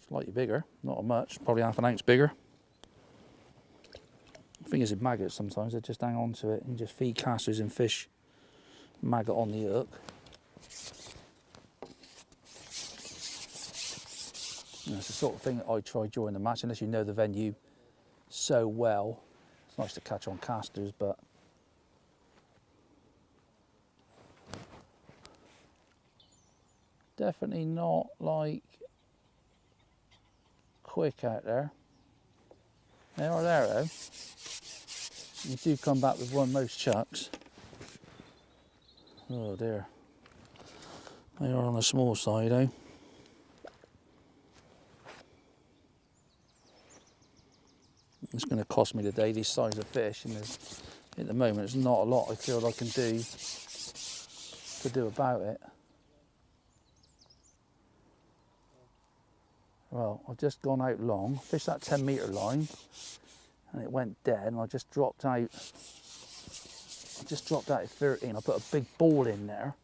Slightly bigger, not much, probably half an ounce bigger. The thing is with maggots sometimes they just hang on to it and just feed casters and fish maggot on the hook. And it's the sort of thing that I try during the match, unless you know the venue so well. It's nice to catch on casters, but definitely not like quick out there. They are there though. You do come back with one most chucks. Oh dear. They are on the small side, eh? It's going to cost me today these size of fish, and at the moment there's not a lot I feel I can do about it. Well, I've just gone out long, fished that 10 metre line, and it went dead, and I just dropped out at 13. I put a big ball in there,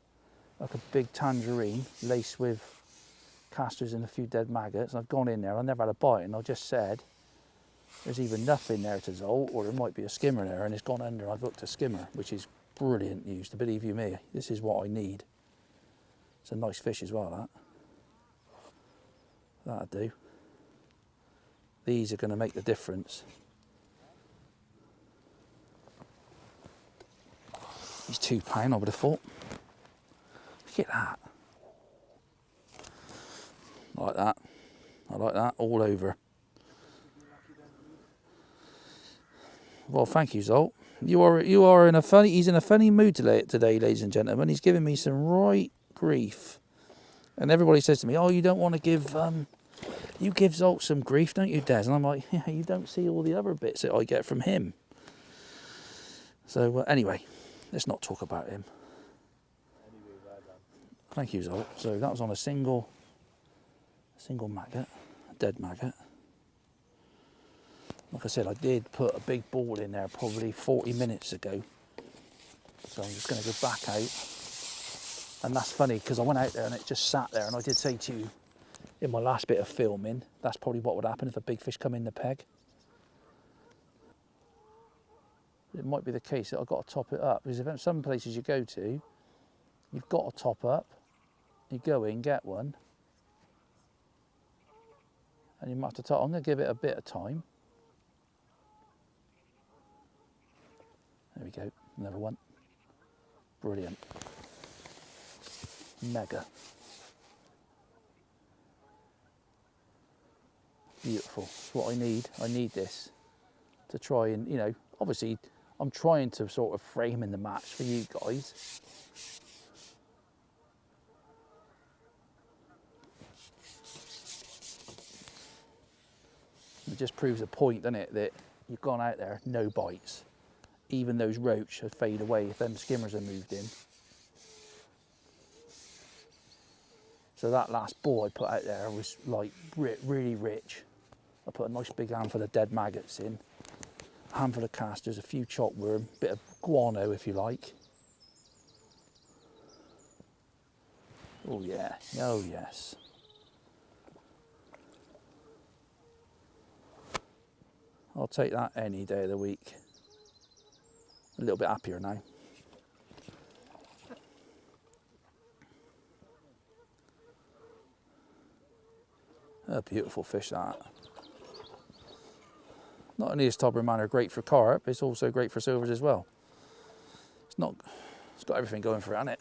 like a big tangerine, laced with casters and a few dead maggots, and I've gone in there, I never had a bite, and I just said, there's either nothing there to zolt, or there might be a skimmer there, and it's gone under, and I've hooked a skimmer, which is brilliant news, to believe you me. This is what I need. It's a nice fish as well, that. That'll do. These are going to make the difference. He's £2, I would have thought. Look at that. Like that. I like that all over. Well, thank you, Zolt. You are in a funny. He's in a funny mood today, ladies and gentlemen. He's giving me some right grief. And everybody says to me, "Oh, you don't want to give, you give Zolt some grief, don't you, Des?" And I'm like, "Yeah, you don't see all the other bits that I get from him." So anyway, let's not talk about him. Thank you, Zolt. So that was on a single maggot, a dead maggot. Like I said, I did put a big ball in there probably 40 minutes ago. So I'm just going to go back out And that's funny because I went out there and it just sat there, and I did say to you in my last bit of filming, that's probably what would happen if a big fish come in the peg. It might be the case that I've got to top it up, because if some places you go to, you've got to top up, you go in, get one, and you might have to top. I'm going to give it a bit of time. There we go, another one. Brilliant. Mega. Beautiful. It's what I need. I need this to try and, you know, obviously I'm trying to sort of frame in the match for you guys. It just proves a point, doesn't it, that you've gone out there, no bites. Even those roach have fade away if them skimmers are moved in. So that last ball I put out there was like really rich. I put a nice big handful of dead maggots in, a handful of casters, a few chopped worm, bit of guano if you like. Oh yeah, oh yes. I'll take that any day of the week. A little bit happier now. A beautiful fish that. Not only is Todber Manor great for carp, it's also great for silvers as well. It's got everything going for it, hasn't it?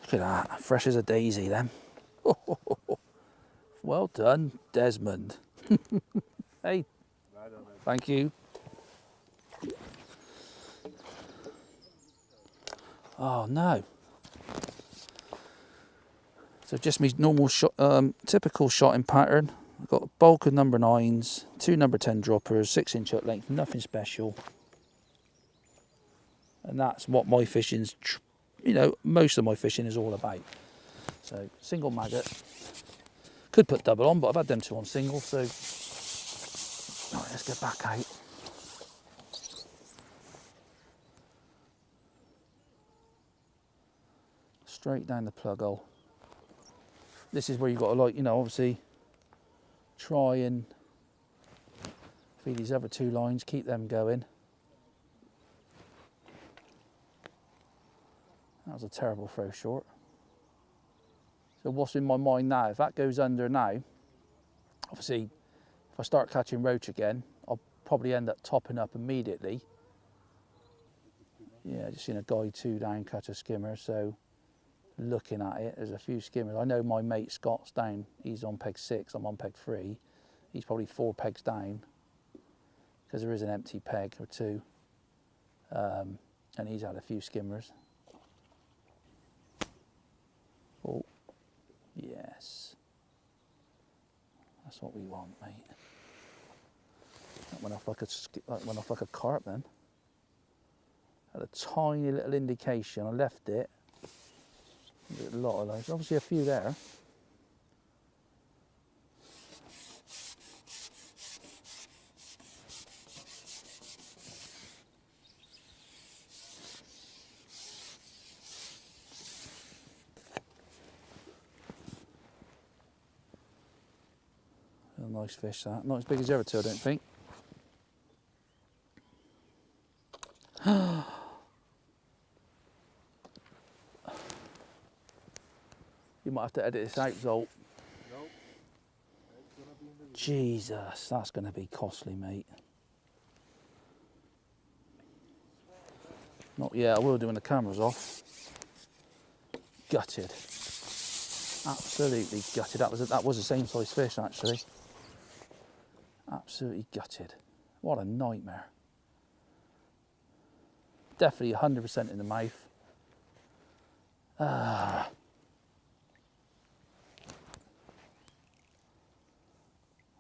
Look at that, fresh as a daisy then. Well done, Desmond. Hey, thank you. Oh no. So just my normal shot, typical shotting pattern. I've got a bulk of number 9s, 2 number 10 droppers, 6-inch hook length, nothing special. And that's what my fishing's, you know, most of my fishing is all about. So single maggot. Could put double on, but I've had them 2 on single, so right, let's get back out. Straight down the plug hole. This is where you've got to, like, you know, obviously try and feed these other 2 lines, keep them going. That was a terrible throw short. So what's in my mind now, if that goes under now, obviously if I start catching roach again, I'll probably end up topping up immediately. Yeah, just seen a guy 2 down catch a skimmer, so looking at it, there's a few skimmers. I know my mate Scott's down, he's on peg 6, I'm on peg 3. He's probably 4 pegs down, because there is an empty peg or 2. And he's had a few skimmers. Oh, yes. That's what we want, mate. That went off like a carp then. Had a tiny little indication, I left it. A lot of those, obviously a few there. A nice fish that, not as big as the other 2 I don't think. You might have to edit this out, Zolt. Nope. Jesus, that's going to be costly, mate. Not yet, I will do when the camera's off. Gutted. Absolutely gutted. That was the same size fish, actually. Absolutely gutted. What a nightmare. Definitely 100% in the mouth.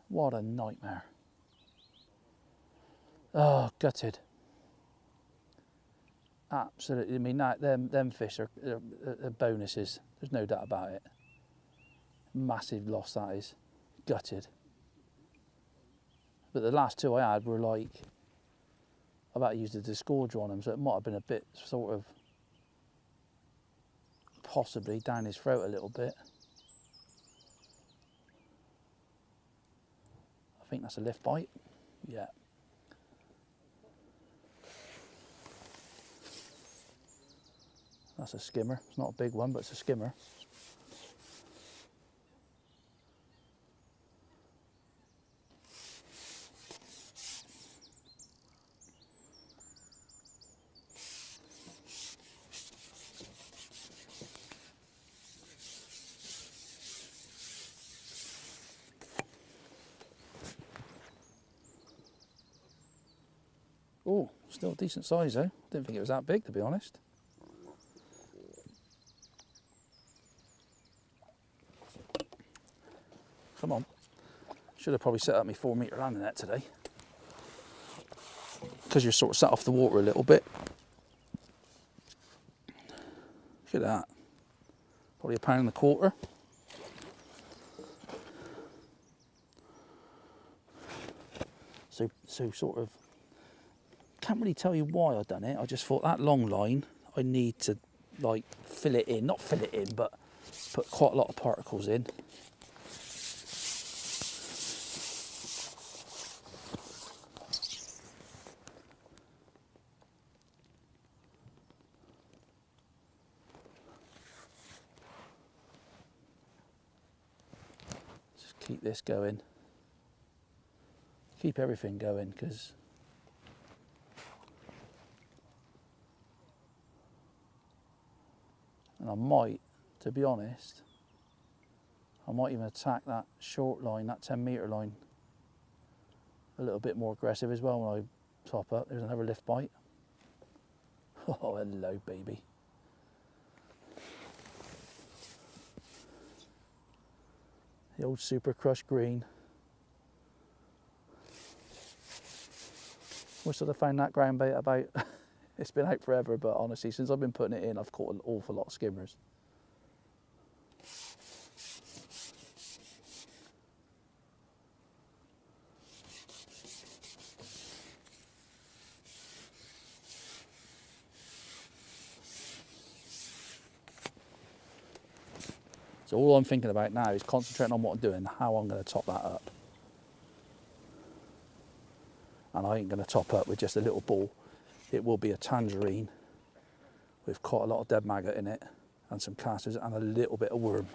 What a nightmare. Oh, gutted. Absolutely. I mean, them fish are bonuses. There's no doubt about it. Massive loss, that is. Gutted. But the last 2 I had were like I've had to use the disgorger on him, so it might have been a bit sort of possibly down his throat a little bit. I think that's a lift bite. Yeah. That's a skimmer. It's not a big one, but it's a skimmer. Oh, still a decent size though. Didn't think it was that big, to be honest. Come on. Should have probably set up my 4 metre landing net today. Because you're sort of set off the water a little bit. Look at that. Probably £1.25. So sort of, can't really tell you why I done it. I just thought that long line, I need to like fill it in, not fill it in, but put quite a lot of particles in. Just keep this going. Keep everything going, because and I might, to be honest, I might even attack that short line, that 10 metre line, a little bit more aggressive as well when I top up. There's another lift bite. Oh, hello, baby. The old Super Crush green. Wish I'd have found that ground bait about. It's been out forever, but honestly, since I've been putting it in, I've caught an awful lot of skimmers. So all I'm thinking about now is concentrating on what I'm doing, how I'm going to top that up. And I ain't going to top up with just a little ball. It will be a tangerine with quite a lot of dead maggot in it and some casters and a little bit of worm.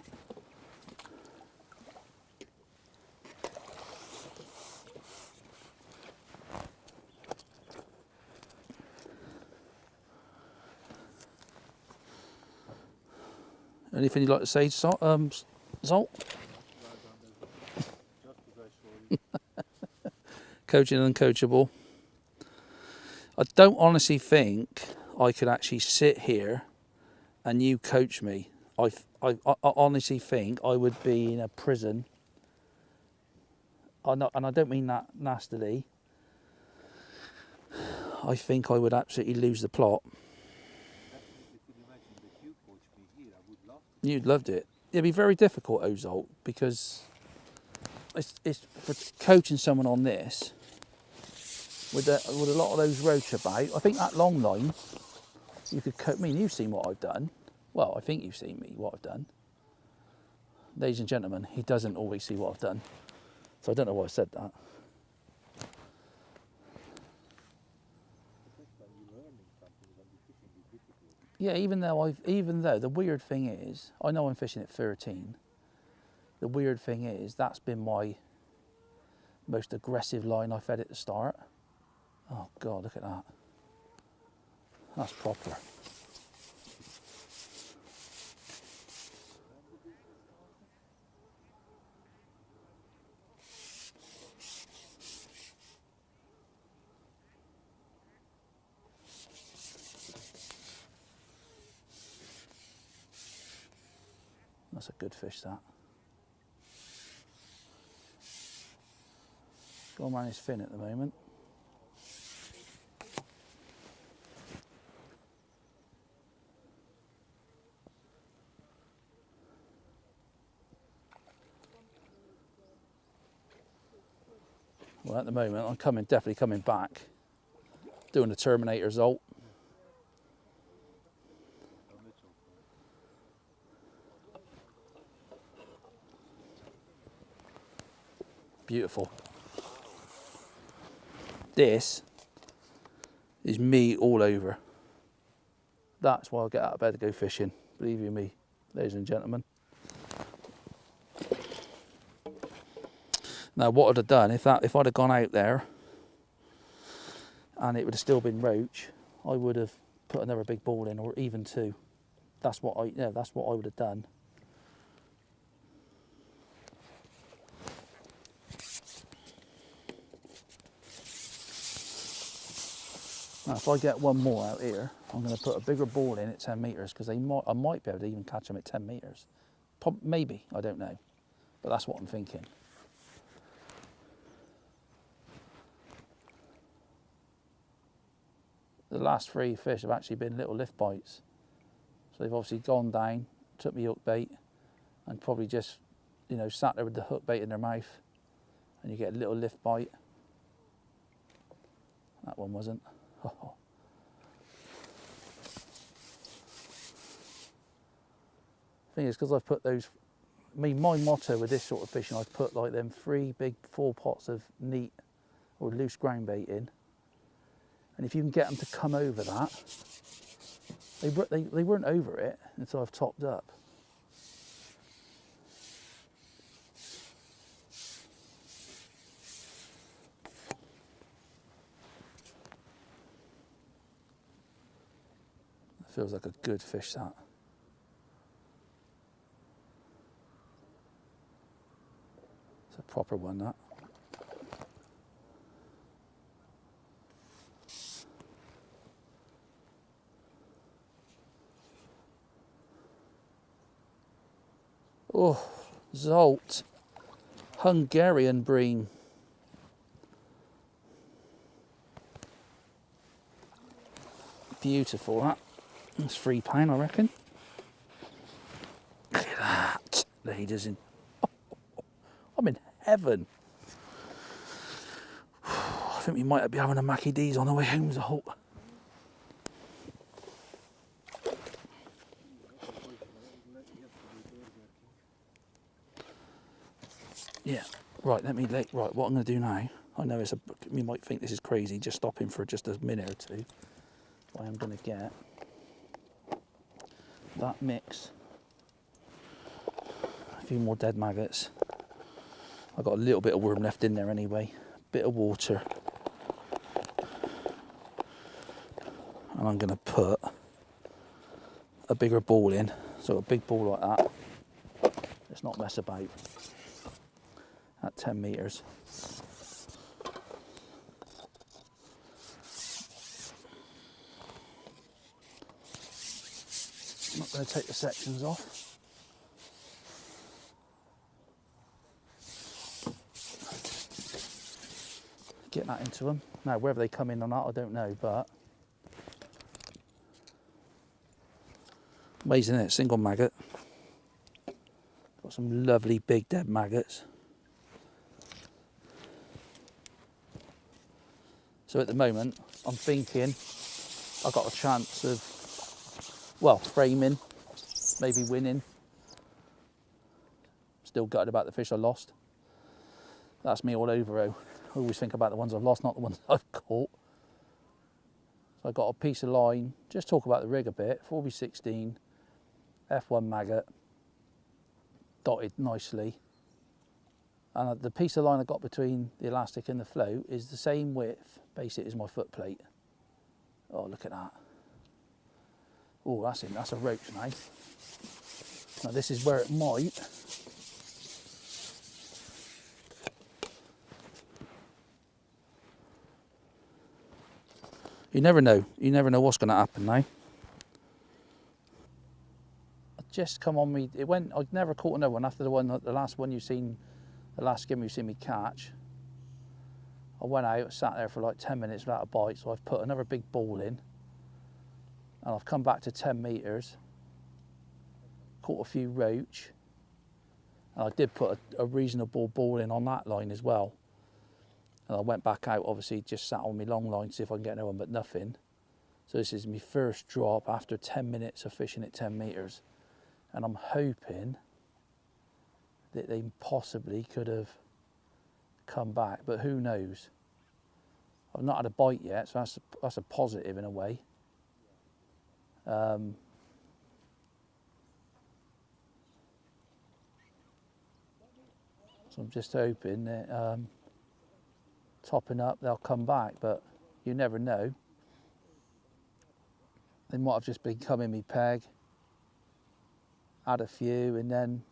Anything you'd like to say, Zolt? Coaching and uncoachable. I don't honestly think I could actually sit here and you coach me. I honestly think I would be in a prison. And I don't mean that nastily. I think I would absolutely lose the plot. You'd loved it. It'd be very difficult, Zolt, because it's for coaching someone on this with a lot of those roach about. I think that long line, you could coach. I mean, you've seen what I've done. Well, I think you've seen what I've done. Ladies and gentlemen, he doesn't always see what I've done, so I don't know why I said that. Yeah, even though the weird thing is, I know I'm fishing at 13. The weird thing is, that's been my most aggressive line I fed at the start. Oh God, look at that. That's proper. That's a good fish, that. Going around his fin at the moment. Well, at the moment, I'm definitely coming back Doing the Terminator Zolt. Beautiful. This is me all over. That's why I get out of bed to go fishing. Believe you me, ladies and gentlemen. Now what I'd have done, if I'd have gone out there and it would have still been roach, I would have put another big ball in, or even two. That's what I would have done. Now if I get one more out here, I'm going to put a bigger ball in at 10 metres, because I might be able to even catch them at 10 metres. Maybe, I don't know. But that's what I'm thinking. The last 3 fish have actually been little lift bites. So they've obviously gone down, took me hook bait, and probably just, you know, sat there with the hook bait in their mouth, and you get a little lift bite. That one wasn't. Thing is, because I've put those, my motto with this sort of fishing, I've put like them 3 big 4 pots of neat or loose ground bait in, and if you can get them to come over that, they weren't over it until I've topped up. Feels like a good fish, that. It's a proper one, that. Oh, Zolt. Hungarian bream. Beautiful, that. That's £3, I reckon. Look at that, ladies and... I'm in heaven. I think we might be having a Mackie D's on the way home, Zolt. Yeah, right, right, what I'm going to do now, I know you might think this is crazy, just stopping for just a minute or two. But I am going to get that mix, a few more dead maggots. I've got a little bit of worm left in there anyway, a bit of water, and I'm going to put a bigger ball in, so a big ball like that. Let's not mess about. At 10 metres. I'm not going to take the sections off. Get that into them. Now, whether they come in or not, I don't know, but amazing, isn't it? Single maggot. Got some lovely big dead maggots. So at the moment, I'm thinking I've got a chance of, well, framing, maybe winning. Still gutted about the fish I lost. That's me all over. I always think about the ones I've lost, not the ones I've caught. So I've got a piece of line, just talk about the rig a bit, 4B16, F1 maggot, dotted nicely. And the piece of line I got between the elastic and the float is the same width, basically, as my foot plate. Oh, look at that. Oh, that's it. That's a roach now. Now this is where it might. You never know. You never know what's going to happen now. It just come on me. It went. I'd never caught another one after the last one you've seen. The last skim you've seen me catch, I went out, sat there for like 10 minutes without a bite, so I've put another big ball in, and I've come back to 10 metres, caught a few roach, and I did put a reasonable ball in on that line as well. And I went back out, obviously just sat on my long line to see if I can get another one, but nothing. So this is my first drop after 10 minutes of fishing at 10 metres. And I'm hoping that they possibly could have come back, but who knows? I've not had a bite yet, so that's a positive in a way. So I'm just hoping that topping up they'll come back, but you never know. They might have just been coming me peg, had a few, and then,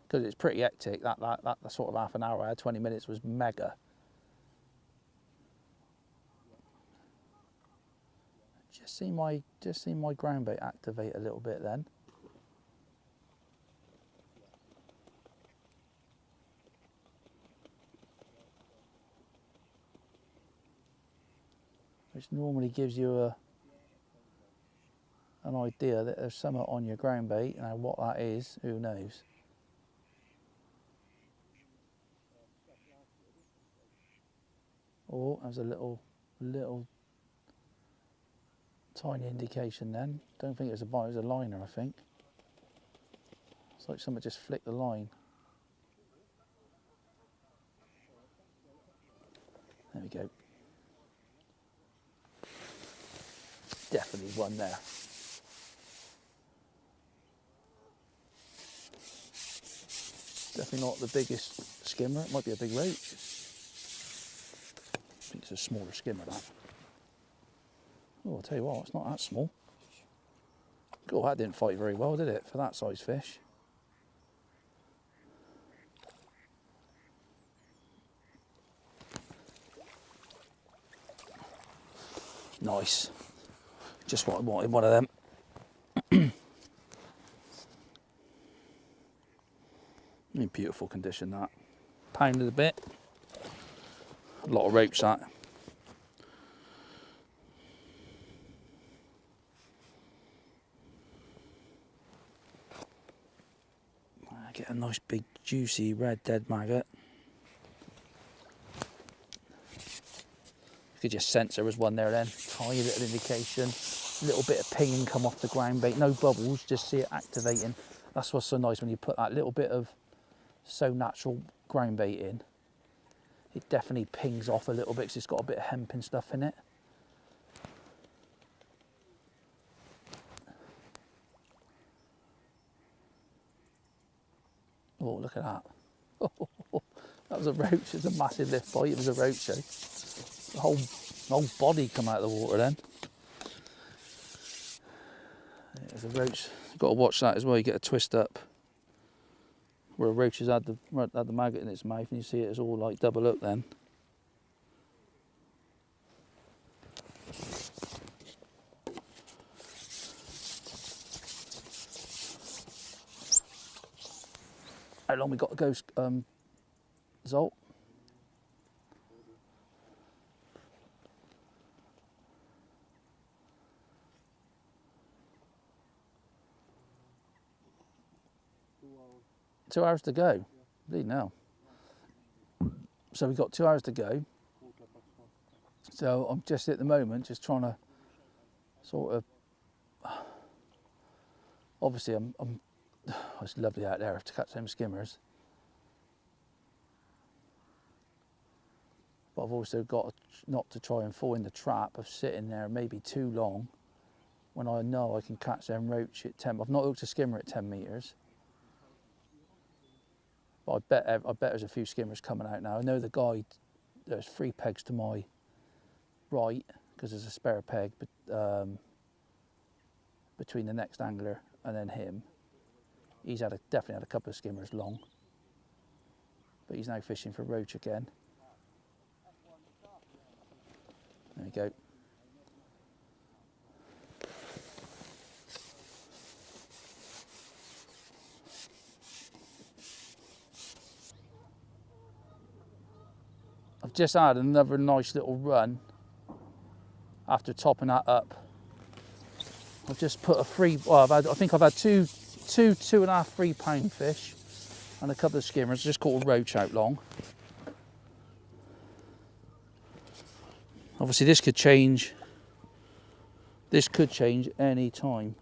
because it's pretty hectic, that sort of half an hour I had, 20 minutes was mega. Just seen my ground bait activate a little bit then. Which normally gives you an idea that there's something on your ground bait. Now what that is, who knows? Oh, there's a little tiny indication then. Don't think it was a bite, it was a liner, I think. It's like something just flicked the line. There we go. Definitely one there. Definitely not the biggest skimmer. It might be a big roach. I think it's a smaller skimmer, that. Oh, I'll tell you what, it's not that small. God, that didn't fight very well, did it, for that size fish? Nice. Just what I wanted, one of them. In beautiful condition, that. Pounded a bit. A lot of roach, that. Get a nice big juicy red dead maggot. You could just sense there was one there then. Tiny little indication. A little bit of pinging come off the ground bait. No bubbles, just see it activating. That's what's so nice when you put that little bit of so natural ground bait in. It definitely pings off a little bit because it's got a bit of hemp and stuff in it. Oh, look at that. That was a roach. It was a massive lift bite. It was a roach. Eh? The whole body come out of the water then. There's a roach. You've got to watch that as well. You get a twist up where a roach has had the maggot in its mouth, and you see it as all like double up then. How long we got to go, Zolt? Two hours to go. Indeed, now. So we've got 2 hours to go. So I'm just at the moment just trying to sort of. Obviously, it's lovely out there to catch them skimmers. But I've also got not to try and fall in the trap of sitting there maybe too long when I know I can catch them roach at 10. I've not hooked a skimmer at 10 metres. But I bet there's a few skimmers coming out now. I know the guy, there's 3 pegs to my right because there's a spare peg between the next angler and then him. He's definitely had a couple of skimmers long, but he's now fishing for roach again. There we go. I've just had another nice little run after topping that up. I've just put I think I've had two 2.5, 3 pound fish and a couple of skimmers, just caught a roach out long. Obviously this could change. This could change any time.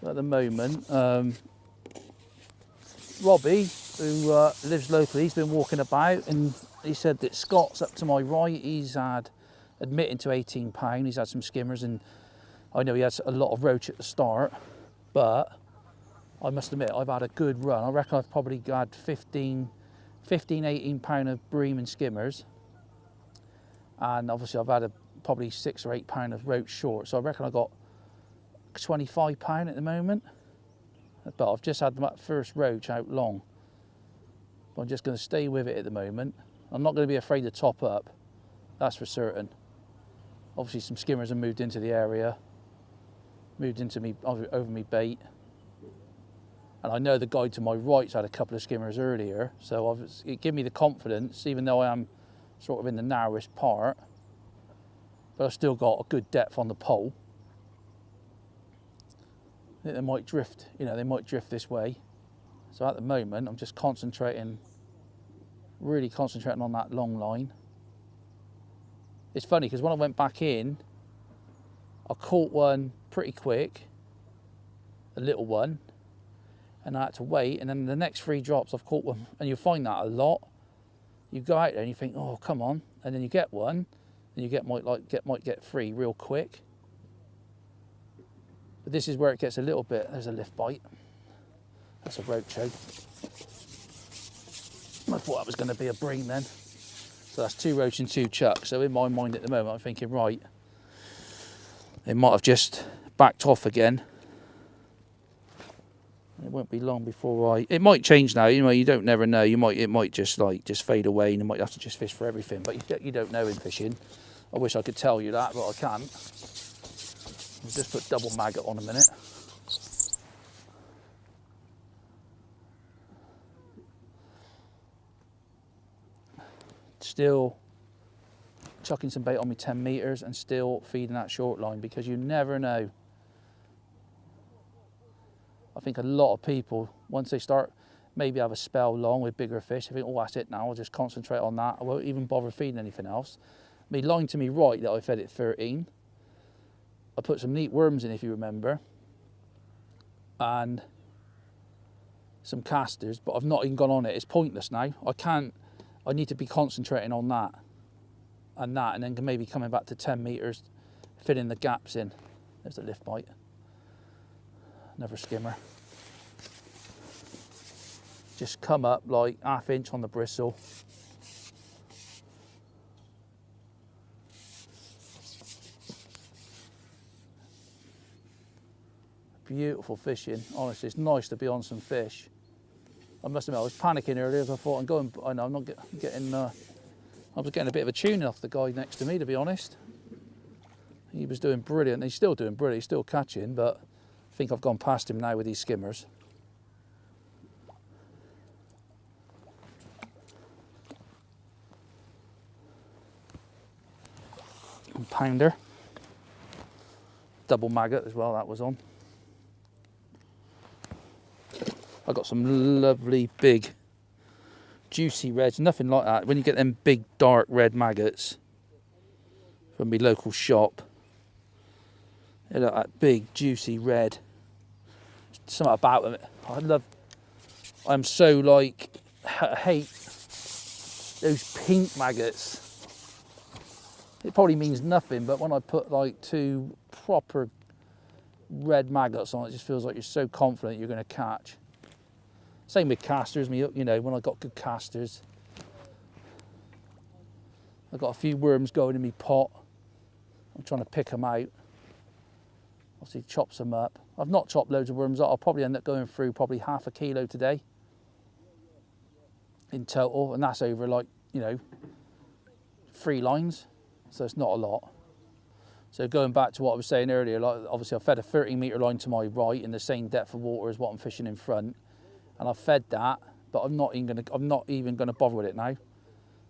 At the moment, Robbie, who lives locally, he's been walking about, and he said that Scott's up to my right. He's had, admitting to £18, he's had some skimmers, and I know he had a lot of roach at the start, but I must admit, I've had a good run. I reckon I've probably had 15, £18 of bream and skimmers, and obviously I've had probably £6 or £8 of roach short, so I reckon I got £25 at the moment. But I've just had that first roach out long. But I'm just going to stay with it at the moment. I'm not going to be afraid to top up, that's for certain. Obviously some skimmers have moved into the area, moved into me over me bait. And I know the guy to my right's had a couple of skimmers earlier, so it gave me the confidence, even though I am sort of in the narrowest part, but I've still got a good depth on the pole. I think they might drift, you know, they might drift this way. So at the moment, I'm just concentrating, really concentrating on that long line. It's funny because when I went back in, I caught one pretty quick, a little one, and I had to wait. And then the next 3 drops, I've caught one, and you'll find that a lot. You go out there and you think, oh, come on, and then you get one, and you might get 3 real quick. But this is where it gets a little bit, there's a lift bite. That's a roach choke. I thought that was going to be a bream then. So that's 2 roach and 2 chucks. So in my mind at the moment, I'm thinking, right, it might have just backed off again. It won't be long before it might change now. You know, you don't never know. It might just fade away, and you might have to just fish for everything. But you don't know in fishing. I wish I could tell you that, but I can't. I'll just put double maggot on a minute. Still chucking some bait on me 10 metres and still feeding that short line, because you never know. I think a lot of people, once they start, maybe have a spell long with bigger fish, they think, oh, that's it now, I'll just concentrate on that. I won't even bother feeding anything else. I mean, line to me right that I fed it 13. I put some neat worms in, if you remember, and some casters, but I've not even gone on it. It's pointless now. I need to be concentrating on that, and then maybe coming back to 10 metres, filling the gaps in. There's a lift bite. Another skimmer. Just come up like ½ inch on the bristle. Beautiful fishing, honestly. It's nice to be on some fish. I must admit, I was panicking earlier. I thought I'm not getting. I was getting a bit of a tuning off the guy next to me, to be honest. He was doing brilliant. He's still doing brilliant. He's still catching, but I think I've gone past him now with these skimmers. And pounder, double maggot as well. That was on. I got some lovely big juicy reds, nothing like that. When you get them big dark red maggots from my local shop, they look that big juicy red. Something about them. I'm so I hate those pink maggots. It probably means nothing, but when I put like 2 proper red maggots on, it just feels like you're so confident you're going to catch. Same with casters, you know, when I got good casters. I've got a few worms going in my pot. I'm trying to pick them out. Obviously chops them up. I've not chopped loads of worms up. I'll probably end up going through probably ½ a kilo today in total, and that's over 3 lines, so it's not a lot. So going back to what I was saying earlier, obviously I fed a 13-metre line to my right in the same depth of water as what I'm fishing in front. And I've fed that, but I'm not even gonna bother with it now.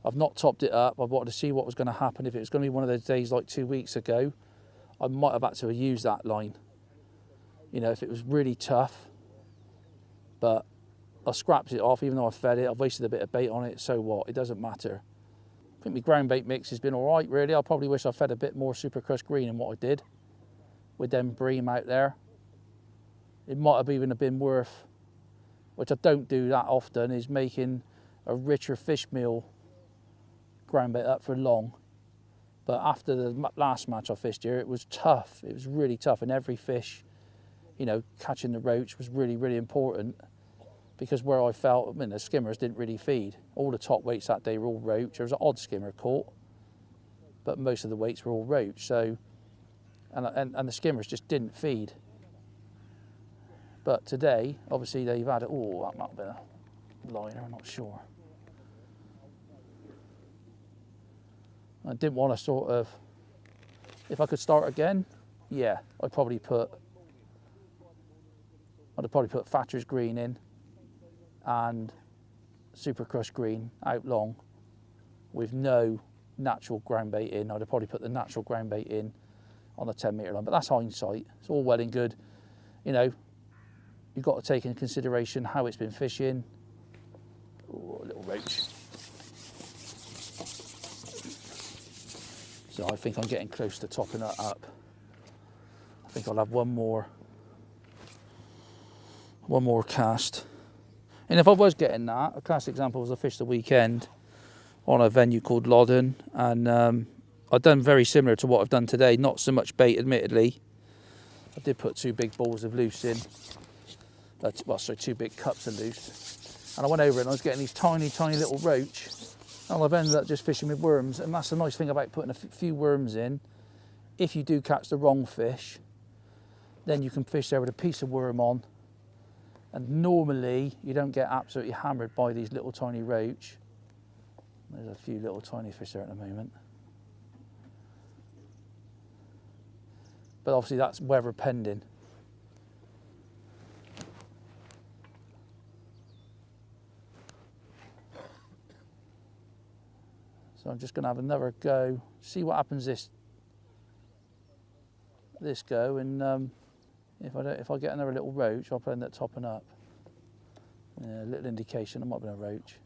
I've not topped it up. I wanted to see what was gonna happen. If it was gonna be one of those days like 2 weeks ago, I might have had to use that line. You know, if it was really tough. But I scrapped it off, even though I fed it. I've wasted a bit of bait on it, so what? It doesn't matter. I think my ground bait mix has been all right, really. I probably wish I fed a bit more Super Crush Green than what I did with them bream out there. It might have even been worth, which I don't do that often, is making a richer fish meal ground bait up for long. But after the last match I fished here, it was tough. It was really tough, and every fish, you know, catching the roach was really, really important, because where I felt, I mean, the skimmers didn't really feed. All the top weights that day were all roach. There was an odd skimmer caught, but most of the weights were all roach. So, and the skimmers just didn't feed. But today, obviously, they've had it. Oh, that might have been a liner, I'm not sure. I didn't want to sort of, if I could start again, yeah, I'd probably put Thatcher's Green in and Super Crush Green out long with no natural ground bait in. I'd have probably put the natural ground bait in on the 10 metre line, but that's hindsight. It's all well and good. You know, you've got to take into consideration how it's been fishing. Ooh, a little roach. So I think I'm getting close to topping that up. I think I'll have one more cast. And if I was getting that, a classic example was I fished the weekend on a venue called Loddon, and I've done very similar to what I've done today. Not so much bait, admittedly. I did put 2 big balls of loose in. Well, sorry, 2 big cups of loose. And I went over and I was getting these tiny, tiny little roach. And I've ended up just fishing with worms. And that's the nice thing about putting a few worms in. If you do catch the wrong fish, then you can fish there with a piece of worm on. And normally you don't get absolutely hammered by these little tiny roach. There's a few little tiny fish there at the moment. But obviously that's weather pending. So I'm just going to have another go, see what happens this go, and if I get another little roach, I'll probably end up topping up. Yeah, a little indication, it might have been a roach.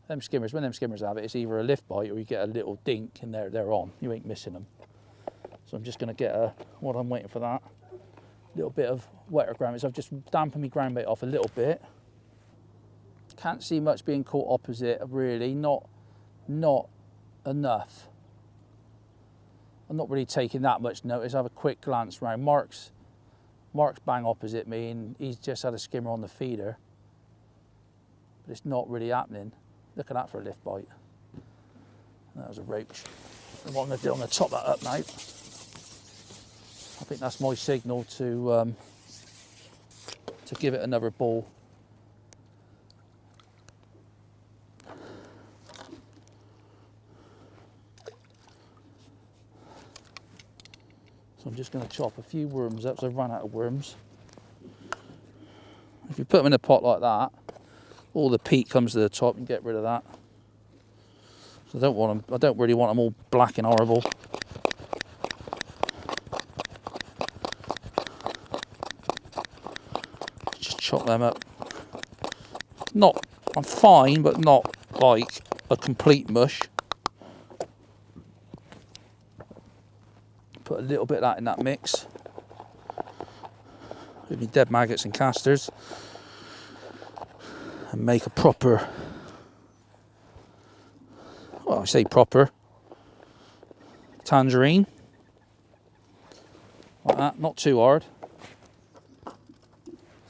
Them skimmers, when them skimmers have it, it's either a lift bite or you get a little dink and they're on. You ain't missing them. So I'm just going to get while I'm waiting for that, a little bit of wetter ground bait. So I've just dampened my ground bait off a little bit. Can't see much being caught opposite, really, not enough. I'm not really taking that much notice. I have a quick glance round. Mark's bang opposite me, and he's just had a skimmer on the feeder, but it's not really happening. Look at that for a lift bite. That was a roach. And what I'm going to do, I'm going to top that up now. I think that's my signal to give it another ball. So I'm just going to chop a few worms up, so I've run out of worms. If you put them in a pot like that, all the peat comes to the top, and get rid of that. So I don't really want them all black and horrible. Just chop them up. I'm fine, but not like a complete mush. Put a little bit of that in that mix with my dead maggots and casters, and make a proper, well, I say proper, tangerine. Like that, not too hard.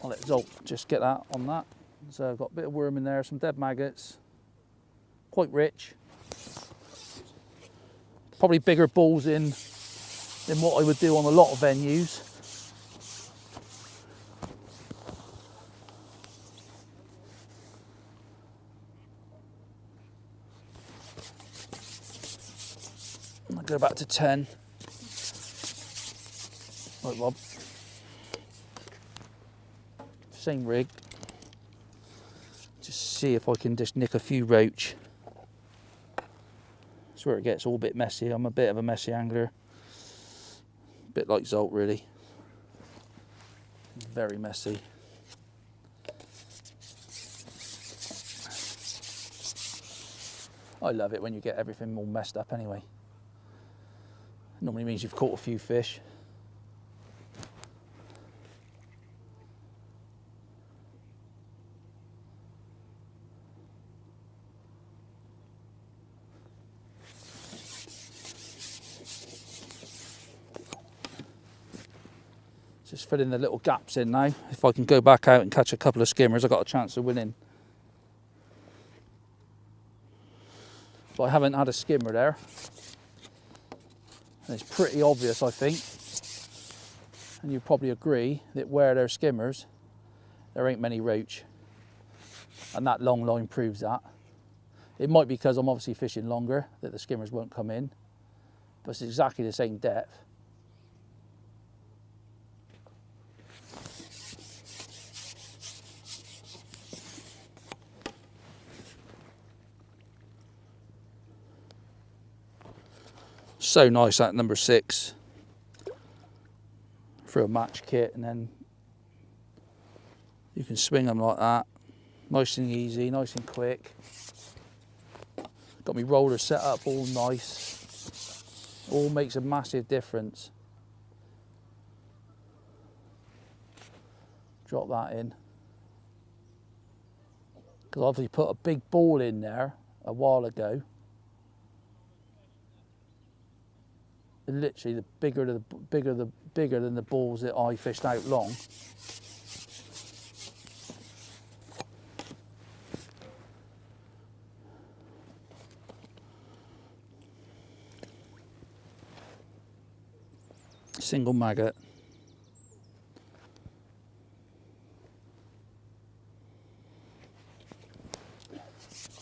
I'll let Zolt just get that on that. So I've got a bit of worm in there, some dead maggots, quite rich. Probably bigger balls in than what I would do on a lot of venues. I'll go back to 10. Right, Rob. Same rig. Just see if I can just nick a few roach. That's where it gets all a bit messy. I'm a bit of a messy angler. A bit like Zolt, really. Very messy. I love it when you get everything all messed up anyway. Normally means you've caught a few fish. Just filling the little gaps in now. If I can go back out and catch a couple of skimmers, I've got a chance of winning. But I haven't had a skimmer there. And it's pretty obvious, I think. And you probably agree that where there's skimmers, there ain't many roach. And that long line proves that. It might be because I'm obviously fishing longer that the skimmers won't come in. But it's exactly the same depth. So nice, that number 6 for a match kit, and then you can swing them like that, nice and easy, nice and quick. Got me roller set up all nice, all makes a massive difference. Drop that in, because obviously put a big ball in there a while ago. Literally, the bigger than the balls that I fished out long. Single maggot.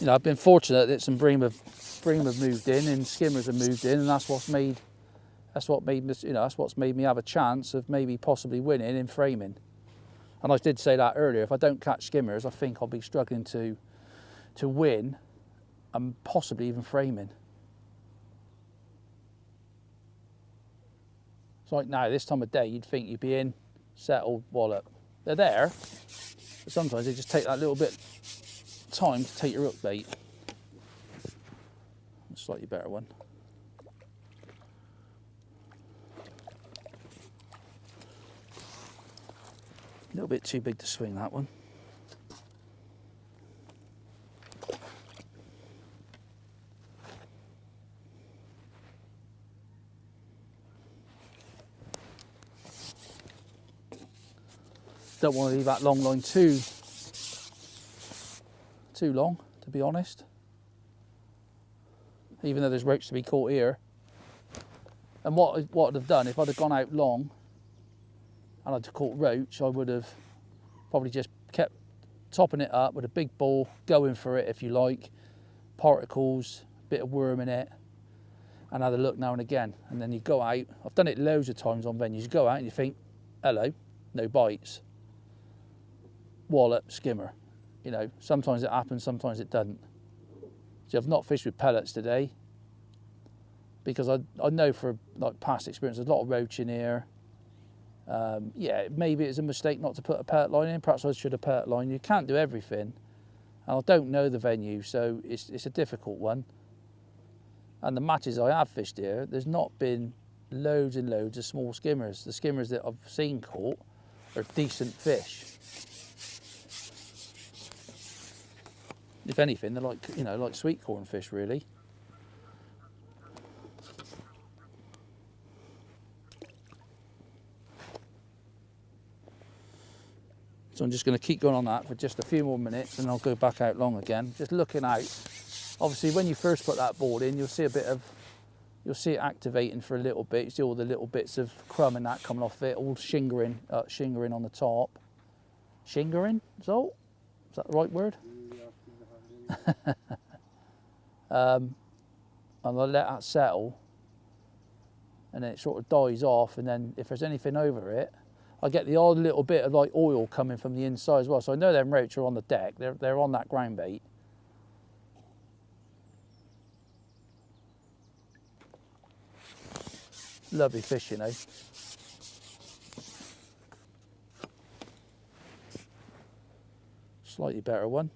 You know, I've been fortunate that some bream have moved in and skimmers have moved in, and that's what's made me have a chance of maybe possibly winning in framing. And I did say that earlier, if I don't catch skimmers, I think I'll be struggling to win and possibly even framing. It's like now, this time of day, you'd think you'd be in, settled, wallop. They're there, but sometimes they just take that little bit of time to take your hook bait. A slightly better one. A little bit too big to swing, that one. Don't want to leave that long line too long, to be honest. Even though there's roach to be caught here. And what I'd have done, if I'd have gone out long and I'd caught roach, I would have probably just kept topping it up with a big ball, going for it if you like, particles, bit of worm in it, and had a look now and again. And then you go out, I've done it loads of times on venues, you go out and you think, hello, no bites. Wallop, skimmer. You know, sometimes it happens, sometimes it doesn't. So I've not fished with pellets today because I know for like past experience, there's a lot of roach in here. Yeah, maybe it's a mistake not to put a pellet line in. Perhaps I should have pellet line. You can't do everything. And I don't know the venue, so it's a difficult one. And the matches I have fished here, there's not been loads and loads of small skimmers. The skimmers that I've seen caught are decent fish. If anything, they're like, you know, like sweet corn fish, really. So I'm just going to keep going on that for just a few more minutes, and I'll go back out long again. Just looking out. Obviously, when you first put that board in, you'll see it activating for a little bit. You see all the little bits of crumb and that coming off it, all shingering on the top. Shingering? Is that the right word? And I'll let that settle, and then it sort of dies off, and then if there's anything over it, I get the odd little bit of like oil coming from the inside as well. So I know them roach are on the deck, they're on that ground bait. Lovely fish, you know. Slightly better one.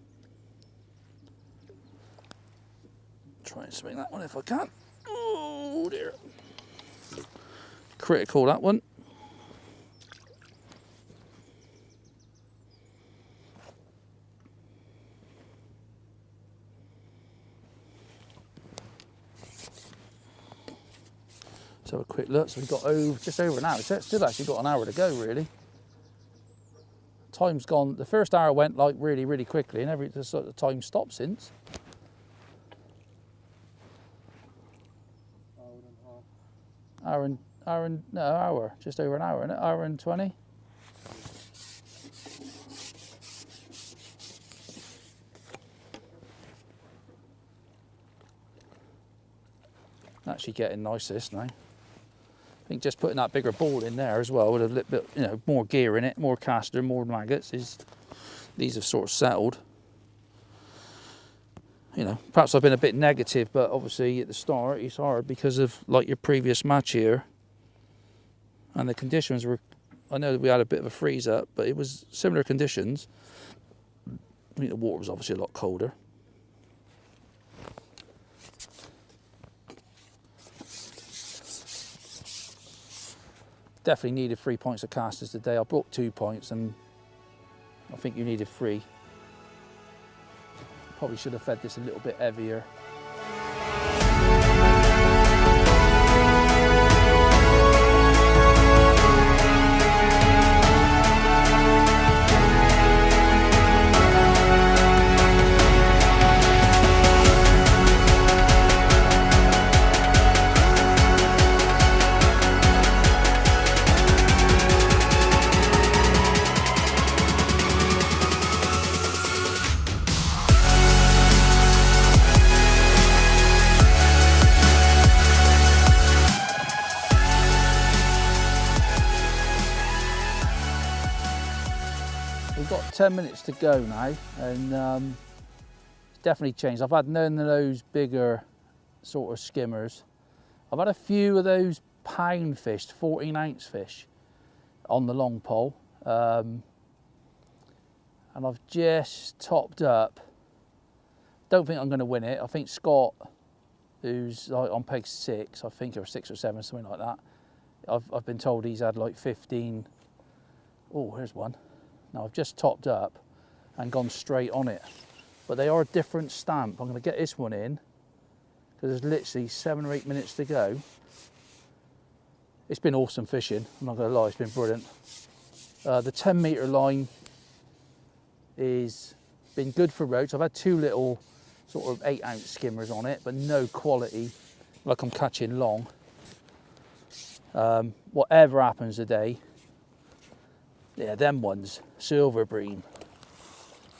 Try and swing that one if I can. Oh dear. Critical, that one. Let's have a quick look. So we've got just over an hour. So it's still actually got an hour to go, really. Time's gone. The first hour went like really, really quickly, and the sort of time stopped since. Hour, just over an hour, isn't it? Hour and 20. Actually getting nice this now. I think just putting that bigger ball in there as well with a little bit, you know, more gear in it, more caster, more maggots. These have sort of settled. You know, perhaps I've been a bit negative, but obviously at the start it's hard because of like your previous match here. And the conditions were, I know that we had a bit of a freeze up, but it was similar conditions. I think the water was obviously a lot colder. Definitely needed 3 pints of casters today. I brought 2 pints and I think you needed 3. Probably should have fed this a little bit heavier. We've got 10 minutes to go now, and it's definitely changed. I've had none of those bigger sort of skimmers. I've had a few of those pound fish, 14-ounce fish on the long pole, and I've just topped up. Don't think I'm going to win it. I think Scott, who's like on peg 6, I think, or 6 or 7, something like that. I've been told he's had like 15. Oh, here's one. Now I've just topped up and gone straight on it, but they are a different stamp. I'm going to get this one in because there's literally 7 or 8 minutes to go. It's been awesome fishing, I'm not going to lie, it's been brilliant. The 10-metre line is been good for roach. I've had 2 little sort of 8-ounce skimmers on it, but no quality like I'm catching long. Whatever happens today, yeah, them ones, silver bream,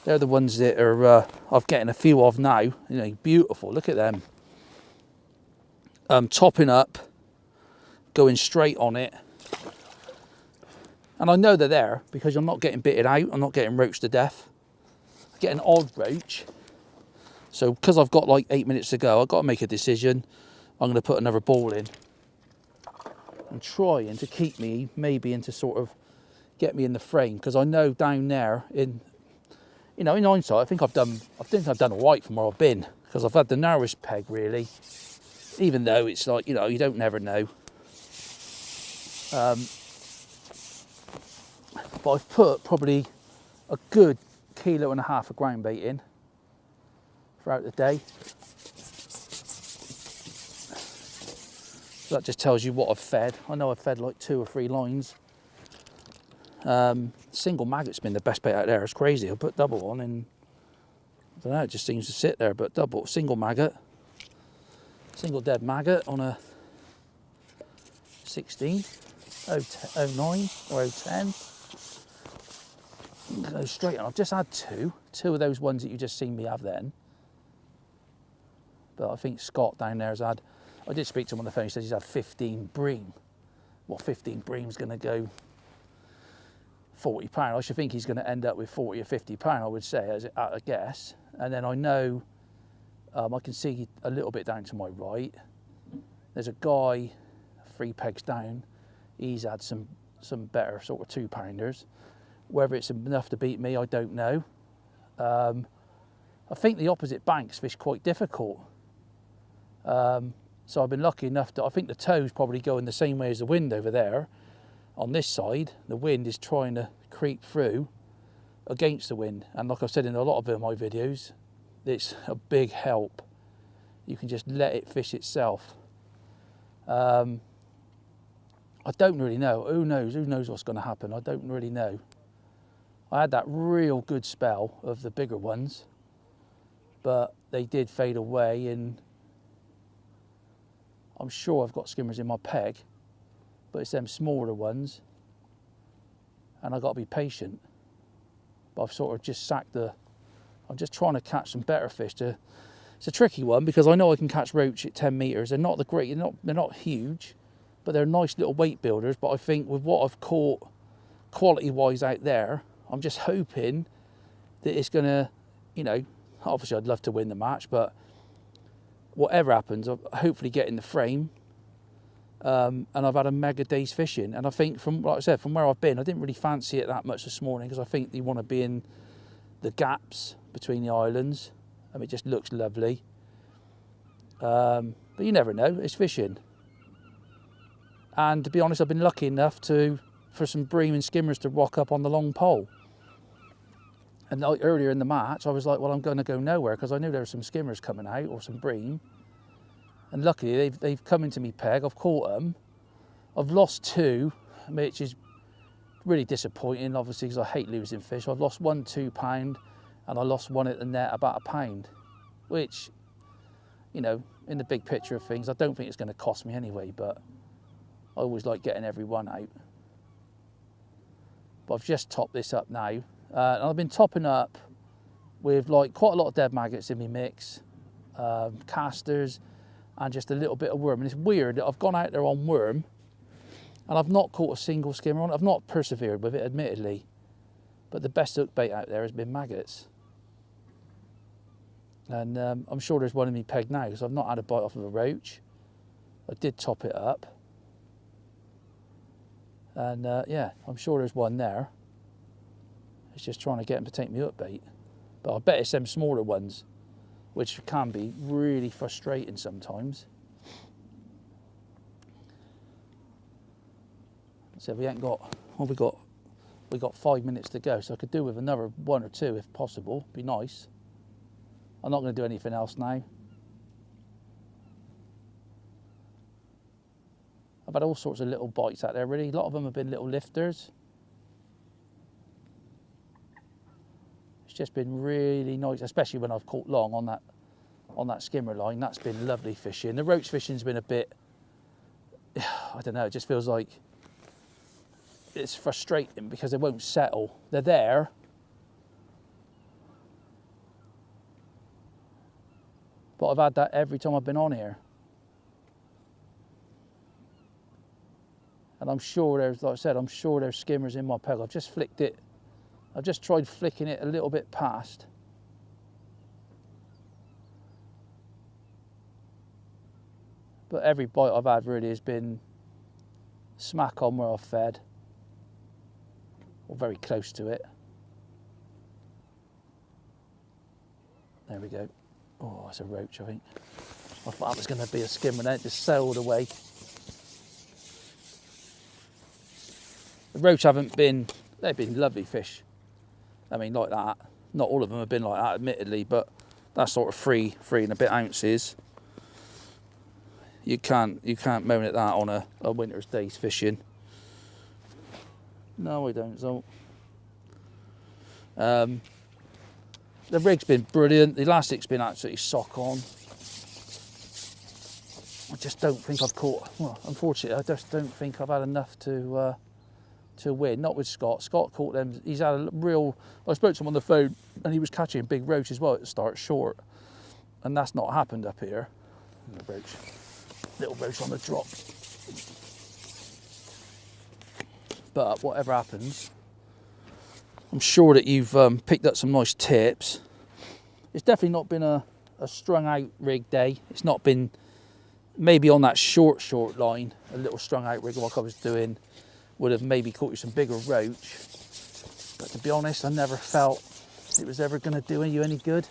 they're the ones that are I'm getting a few of now. You know, beautiful. Look at them. Topping up, going straight on it, and I know they're there because I'm not getting bitted out. I'm not getting roached to death. I get an odd roach. So because I've got like 8 minutes to go, I've got to make a decision. I'm going to put another ball in and trying to keep me maybe into sort of get me in the frame, because I know down there in hindsight I think I've done all right from where I've been, because I've had the narrowest peg really, even though it's like, you know, you don't never know. But I've put probably a good 1.5 kilos of ground bait in throughout the day. So that just tells you what I've fed. I know I've fed like 2 or 3 lines. Single maggot's been the best bait out there. It's crazy. I'll put double on and I don't know, it just seems to sit there, but double, single maggot, single dead maggot on a 16, 09 or 010. Go straight on. I've just had 2 of those ones that you just seen me have then. But I think Scott down there has had, I did speak to him on the phone, he says he's had 15 bream. Well, 15 bream's going to go £40. I should think he's going to end up with £40 or £50, I would say, as a guess. And then I know I can see a little bit down to my right. There's a guy 3 pegs down. He's had some better sort of 2-pounders. Whether it's enough to beat me, I don't know. I think the opposite banks fish quite difficult. So I've been lucky enough that I think the tow's probably going the same way as the wind over there. On this side, the wind is trying to creep through against the wind. And like I've said in a lot of my videos, it's a big help. You can just let it fish itself. I don't really know. Who knows what's going to happen? I don't really know. I had that real good spell of the bigger ones, but they did fade away, and I'm sure I've got skimmers in my peg, but it's them smaller ones, and I've got to be patient. But I've sort of just sacked I'm just trying to catch some better fish. It's a tricky one because I know I can catch roach at 10 metres. They're not they're not huge, but they're nice little weight builders. But I think with what I've caught quality-wise out there, I'm just hoping that it's going to, you know, obviously I'd love to win the match, but whatever happens, I'll hopefully get in the frame. And I've had a mega day's fishing. And I think, like I said, from where I've been, I didn't really fancy it that much this morning because I think you want to be in the gaps between the islands. I mean, it just looks lovely. But you never know, it's fishing. And to be honest, I've been lucky enough for some bream and skimmers to rock up on the long pole. And like earlier in the match, I was like, well, I'm going to go nowhere because I knew there were some skimmers coming out or some bream. And luckily, they've come into me peg. I've caught them. I've lost 2, which is really disappointing, obviously, because I hate losing fish. I've lost 1 £2, and I lost 1 at the net about £1, which, you know, in the big picture of things, I don't think it's going to cost me anyway, but I always like getting every one out. But I've just topped this up now. And I've been topping up with like quite a lot of dead maggots in my mix, casters, and just a little bit of worm. And it's weird that I've gone out there on worm and I've not caught a single skimmer on it. I've not persevered with it, admittedly, but the best hook bait out there has been maggots. And I'm sure there's one in my peg now because I've not had a bite off of a roach. I did top it up. And yeah, I'm sure there's one there. It's just trying to get him to take me hook bait. But I bet it's them smaller ones, which can be really frustrating sometimes. So we ain't got, well, we got 5 minutes to go, so I could do with another 1 or 2 if possible. Be nice. I'm not going to do anything else now. I've had all sorts of little bites out there, really. A lot of them have been little lifters. It's just been really nice, especially when I've caught long on that skimmer line. That's been lovely fishing. The roach fishing's been a bit, I don't know, it just feels like it's frustrating because they won't settle. They're there. But I've had that every time I've been on here. And I'm sure there's, like I said, I'm sure there's skimmers in my peg. I've just flicked it. I've just tried flicking it a little bit past. But every bite I've had really has been smack on where I've fed. Or very close to it. There we go. Oh, that's a roach, I think. I thought that was going to be a skimmer, then it just sailed away. The roach haven't been, they've been lovely fish. I mean, like that. Not all of them have been like that, admittedly, but that's sort of 3 and a bit ounces. You can't moan at that on a winter's day's fishing. No, I don't, Zolt. The rig's been brilliant. The elastic's been absolutely sock on. I just don't think I've caught, well, unfortunately, I just don't think I've had enough to win. Not with Scott. Scott caught them. He's had a real, I spoke to him on the phone and he was catching big roach as well at the start, short. And that's not happened up here. Little roach on the drop. But whatever happens, I'm sure that you've picked up some nice tips. It's definitely not been a strung out rig day. It's not been, maybe on that short line, a little strung out rig like I was doing would have maybe caught you some bigger roach. But to be honest, I never felt it was ever going to do you any good.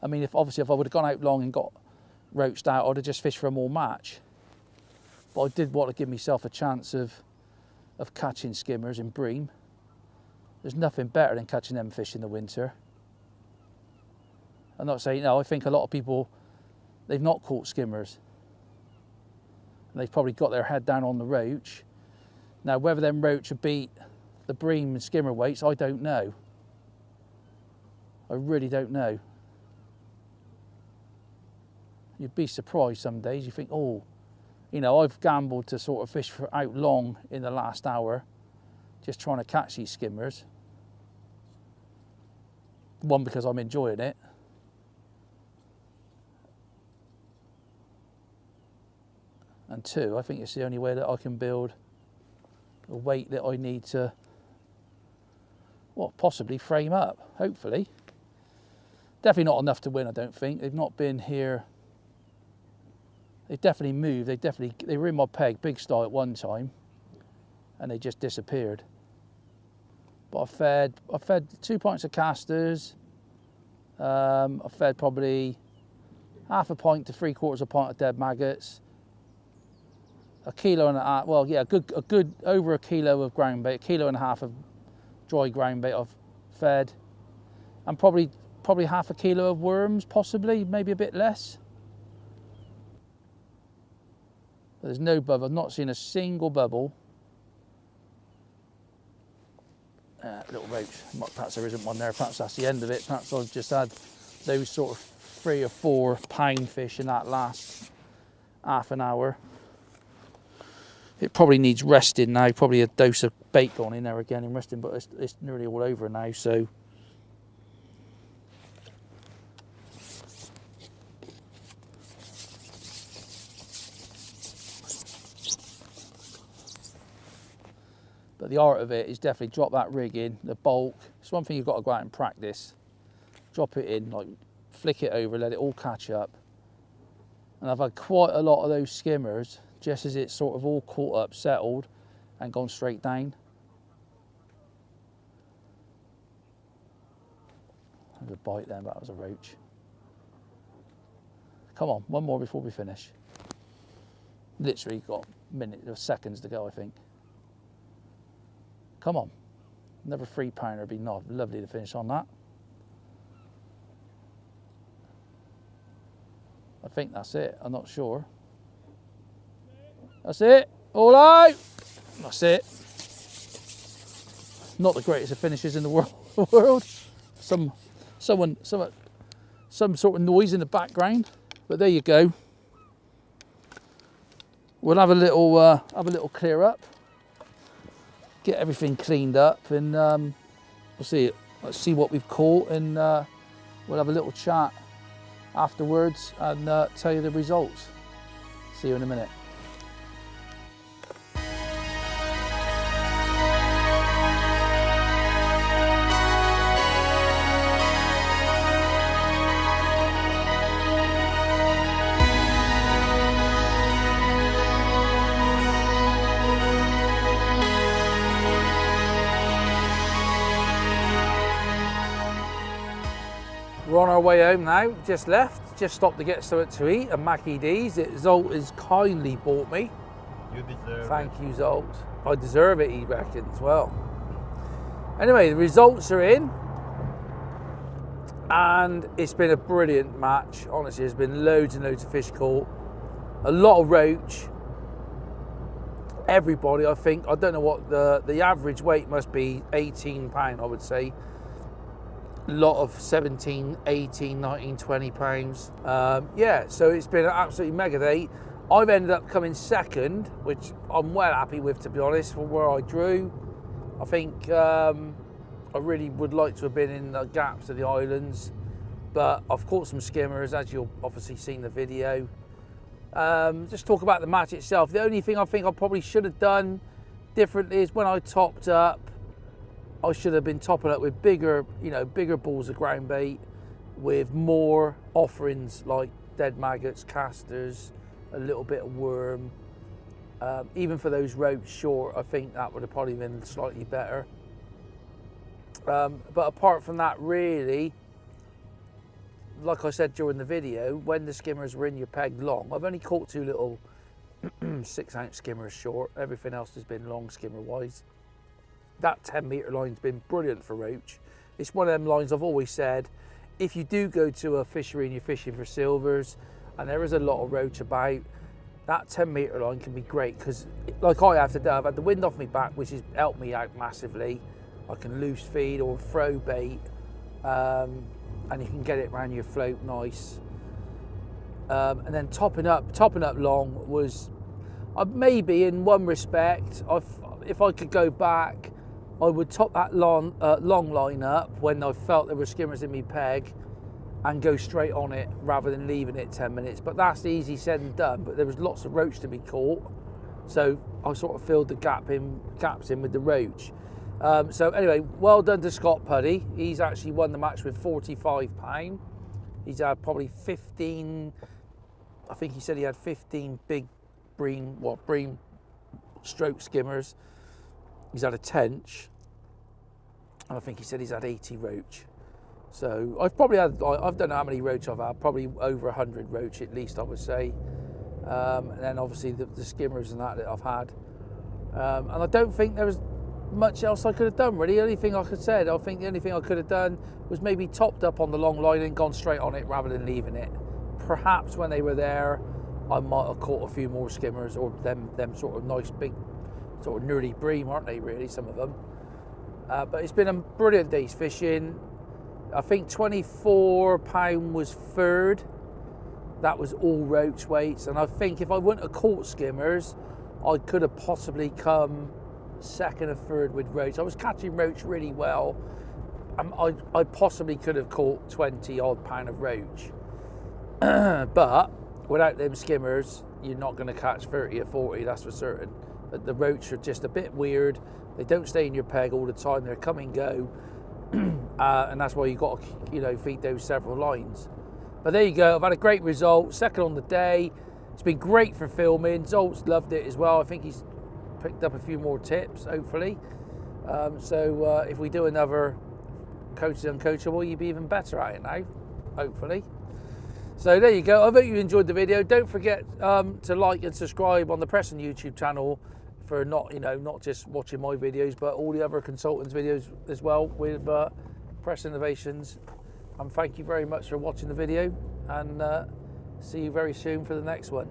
I mean, if I would have gone out long and got roached out, I'd have just fished for a more match. But I did want to give myself a chance of catching skimmers in bream. There's nothing better than catching them fish in the winter. I'm not saying, no, I think a lot of people, they've not caught skimmers. And they've probably got their head down on the roach. Now, whether them roach have beat the bream and skimmer weights, I don't know. I really don't know. You'd be surprised some days. You think, oh, you know, I've gambled to sort of fish for out long in the last hour, just trying to catch these skimmers. One, because I'm enjoying it. And two, I think it's the only way that I can build the weight that I need to, well, possibly frame up, hopefully. Definitely not enough to win, I don't think. They've not been here. They've definitely moved. They were in my peg, big style at one time, and they just disappeared. But I fed 2 pints of casters. I fed probably half a pint to 3/4 pint of dead maggots. A kilo and a half, well, yeah, a good over a kilo of ground bait, 1.5 kilos of dry ground bait I've fed, and probably half a kilo of worms, possibly, maybe a bit less. But there's no bubble. I've not seen a single bubble. Little roach. Perhaps there isn't one there. Perhaps that's the end of it. Perhaps I've just had those sort of 3 or 4 pound fish in that last half an hour. It probably needs resting now. Probably a dose of bait gone in there again and resting, but it's nearly all over now. So but the art of it is definitely drop that rig in, the bulk. It's one thing you've got to go out and practice. Drop it in, like flick it over, let it all catch up. And I've had quite a lot of those skimmers just as it's sort of all caught up, settled, and gone straight down. There's a bite there, but that was a roach. Come on, one more before we finish. Literally got minutes or seconds to go, I think. Come on, another 3 pounder would be lovely to finish on that. I think that's it, I'm not sure. That's it, all out. That's it. Not the greatest of finishes in the world. Some sort of noise in the background, but there you go. We'll have a little clear up, get everything cleaned up, and we'll see. Let's see what we've caught, and we'll have a little chat afterwards and tell you the results. See you in a minute. We're on our way home now, just left, just stopped to get something to eat, a Mackie D's that Zolt has kindly bought me. You deserve Thank you, Zolt. I deserve it, he reckons. Well, anyway, the results are in, and it's been a brilliant match. Honestly, there's been loads and loads of fish caught, a lot of roach. Everybody, I think, I don't know what the average weight must be, 18 pound, I would say. A lot of 17, 18, 19, 20 pounds. Yeah, so it's been an absolutely mega day. I've ended up coming second, which I'm well happy with, to be honest, for where I drew. I think I really would like to have been in the gaps of the islands, but I've caught some skimmers, as you'll obviously seen in the video. Just talk about the match itself. The only thing I think I probably should have done differently is when I topped up, I should have been topping up with bigger balls of ground bait, with more offerings like dead maggots, casters, a little bit of worm. Even for those roach short, I think that would have probably been slightly better. But apart from that, really, like I said during the video, when the skimmers were in your peg long, I've only caught 2 little 6-ounce skimmers short. Everything else has been long skimmer wise. That 10-metre line's been brilliant for roach. It's one of them lines I've always said, if you do go to a fishery and you're fishing for silvers, and there is a lot of roach about, that 10-metre line can be great, because like I have today, I've had the wind off my back, which has helped me out massively. I can loose feed or throw bait, and you can get it around your float nice. And then topping up long was, maybe in one respect, if I could go back, I would top that long line up when I felt there were skimmers in my peg, and go straight on it rather than leaving it 10 minutes. But that's easy said and done, but there was lots of roach to be caught, so I sort of filled the gaps in with the roach. So anyway, well done to Scott Puddy. He's actually won the match with £45. He's had probably 15, I think he said he had 15 big bream stroke skimmers. He's had a tench, and I think he said he's had 80 roach. So I've probably had, I don't know how many roach I've had, probably over 100 roach at least, I would say. And then obviously the skimmers and that I've had. And I don't think there was much else I could have done really. The only thing I could say, I think the only thing I could have done was maybe topped up on the long line and gone straight on it rather than leaving it. Perhaps when they were there, I might have caught a few more skimmers, or them sort of nice big sort of nerdy bream, aren't they really, some of them. But it's been a brilliant day's fishing. I think £24 was third. That was all roach weights, and I think if I wouldn't have caught skimmers, I could have possibly come second or third with roach. I was catching roach really well. I possibly could have caught 20 odd pound of roach. But without them skimmers, you're not going to catch 30 or 40, that's for certain. But the roach are just a bit weird. They don't stay in your peg all the time. They're come and go. And that's why you've got to, feed those several lines. But there you go. I've had a great result. Second on the day. It's been great for filming. Zolt's loved it as well. I think he's picked up a few more tips, hopefully. So if we do another Coaches Uncoachable, you'll be even better at it now, hopefully. So there you go. I hope you enjoyed the video. Don't forget to like and subscribe on the Preston YouTube channel for not just watching my videos, but all the other consultants' videos as well with Preston Innovations. And thank you very much for watching the video, and see you very soon for the next one.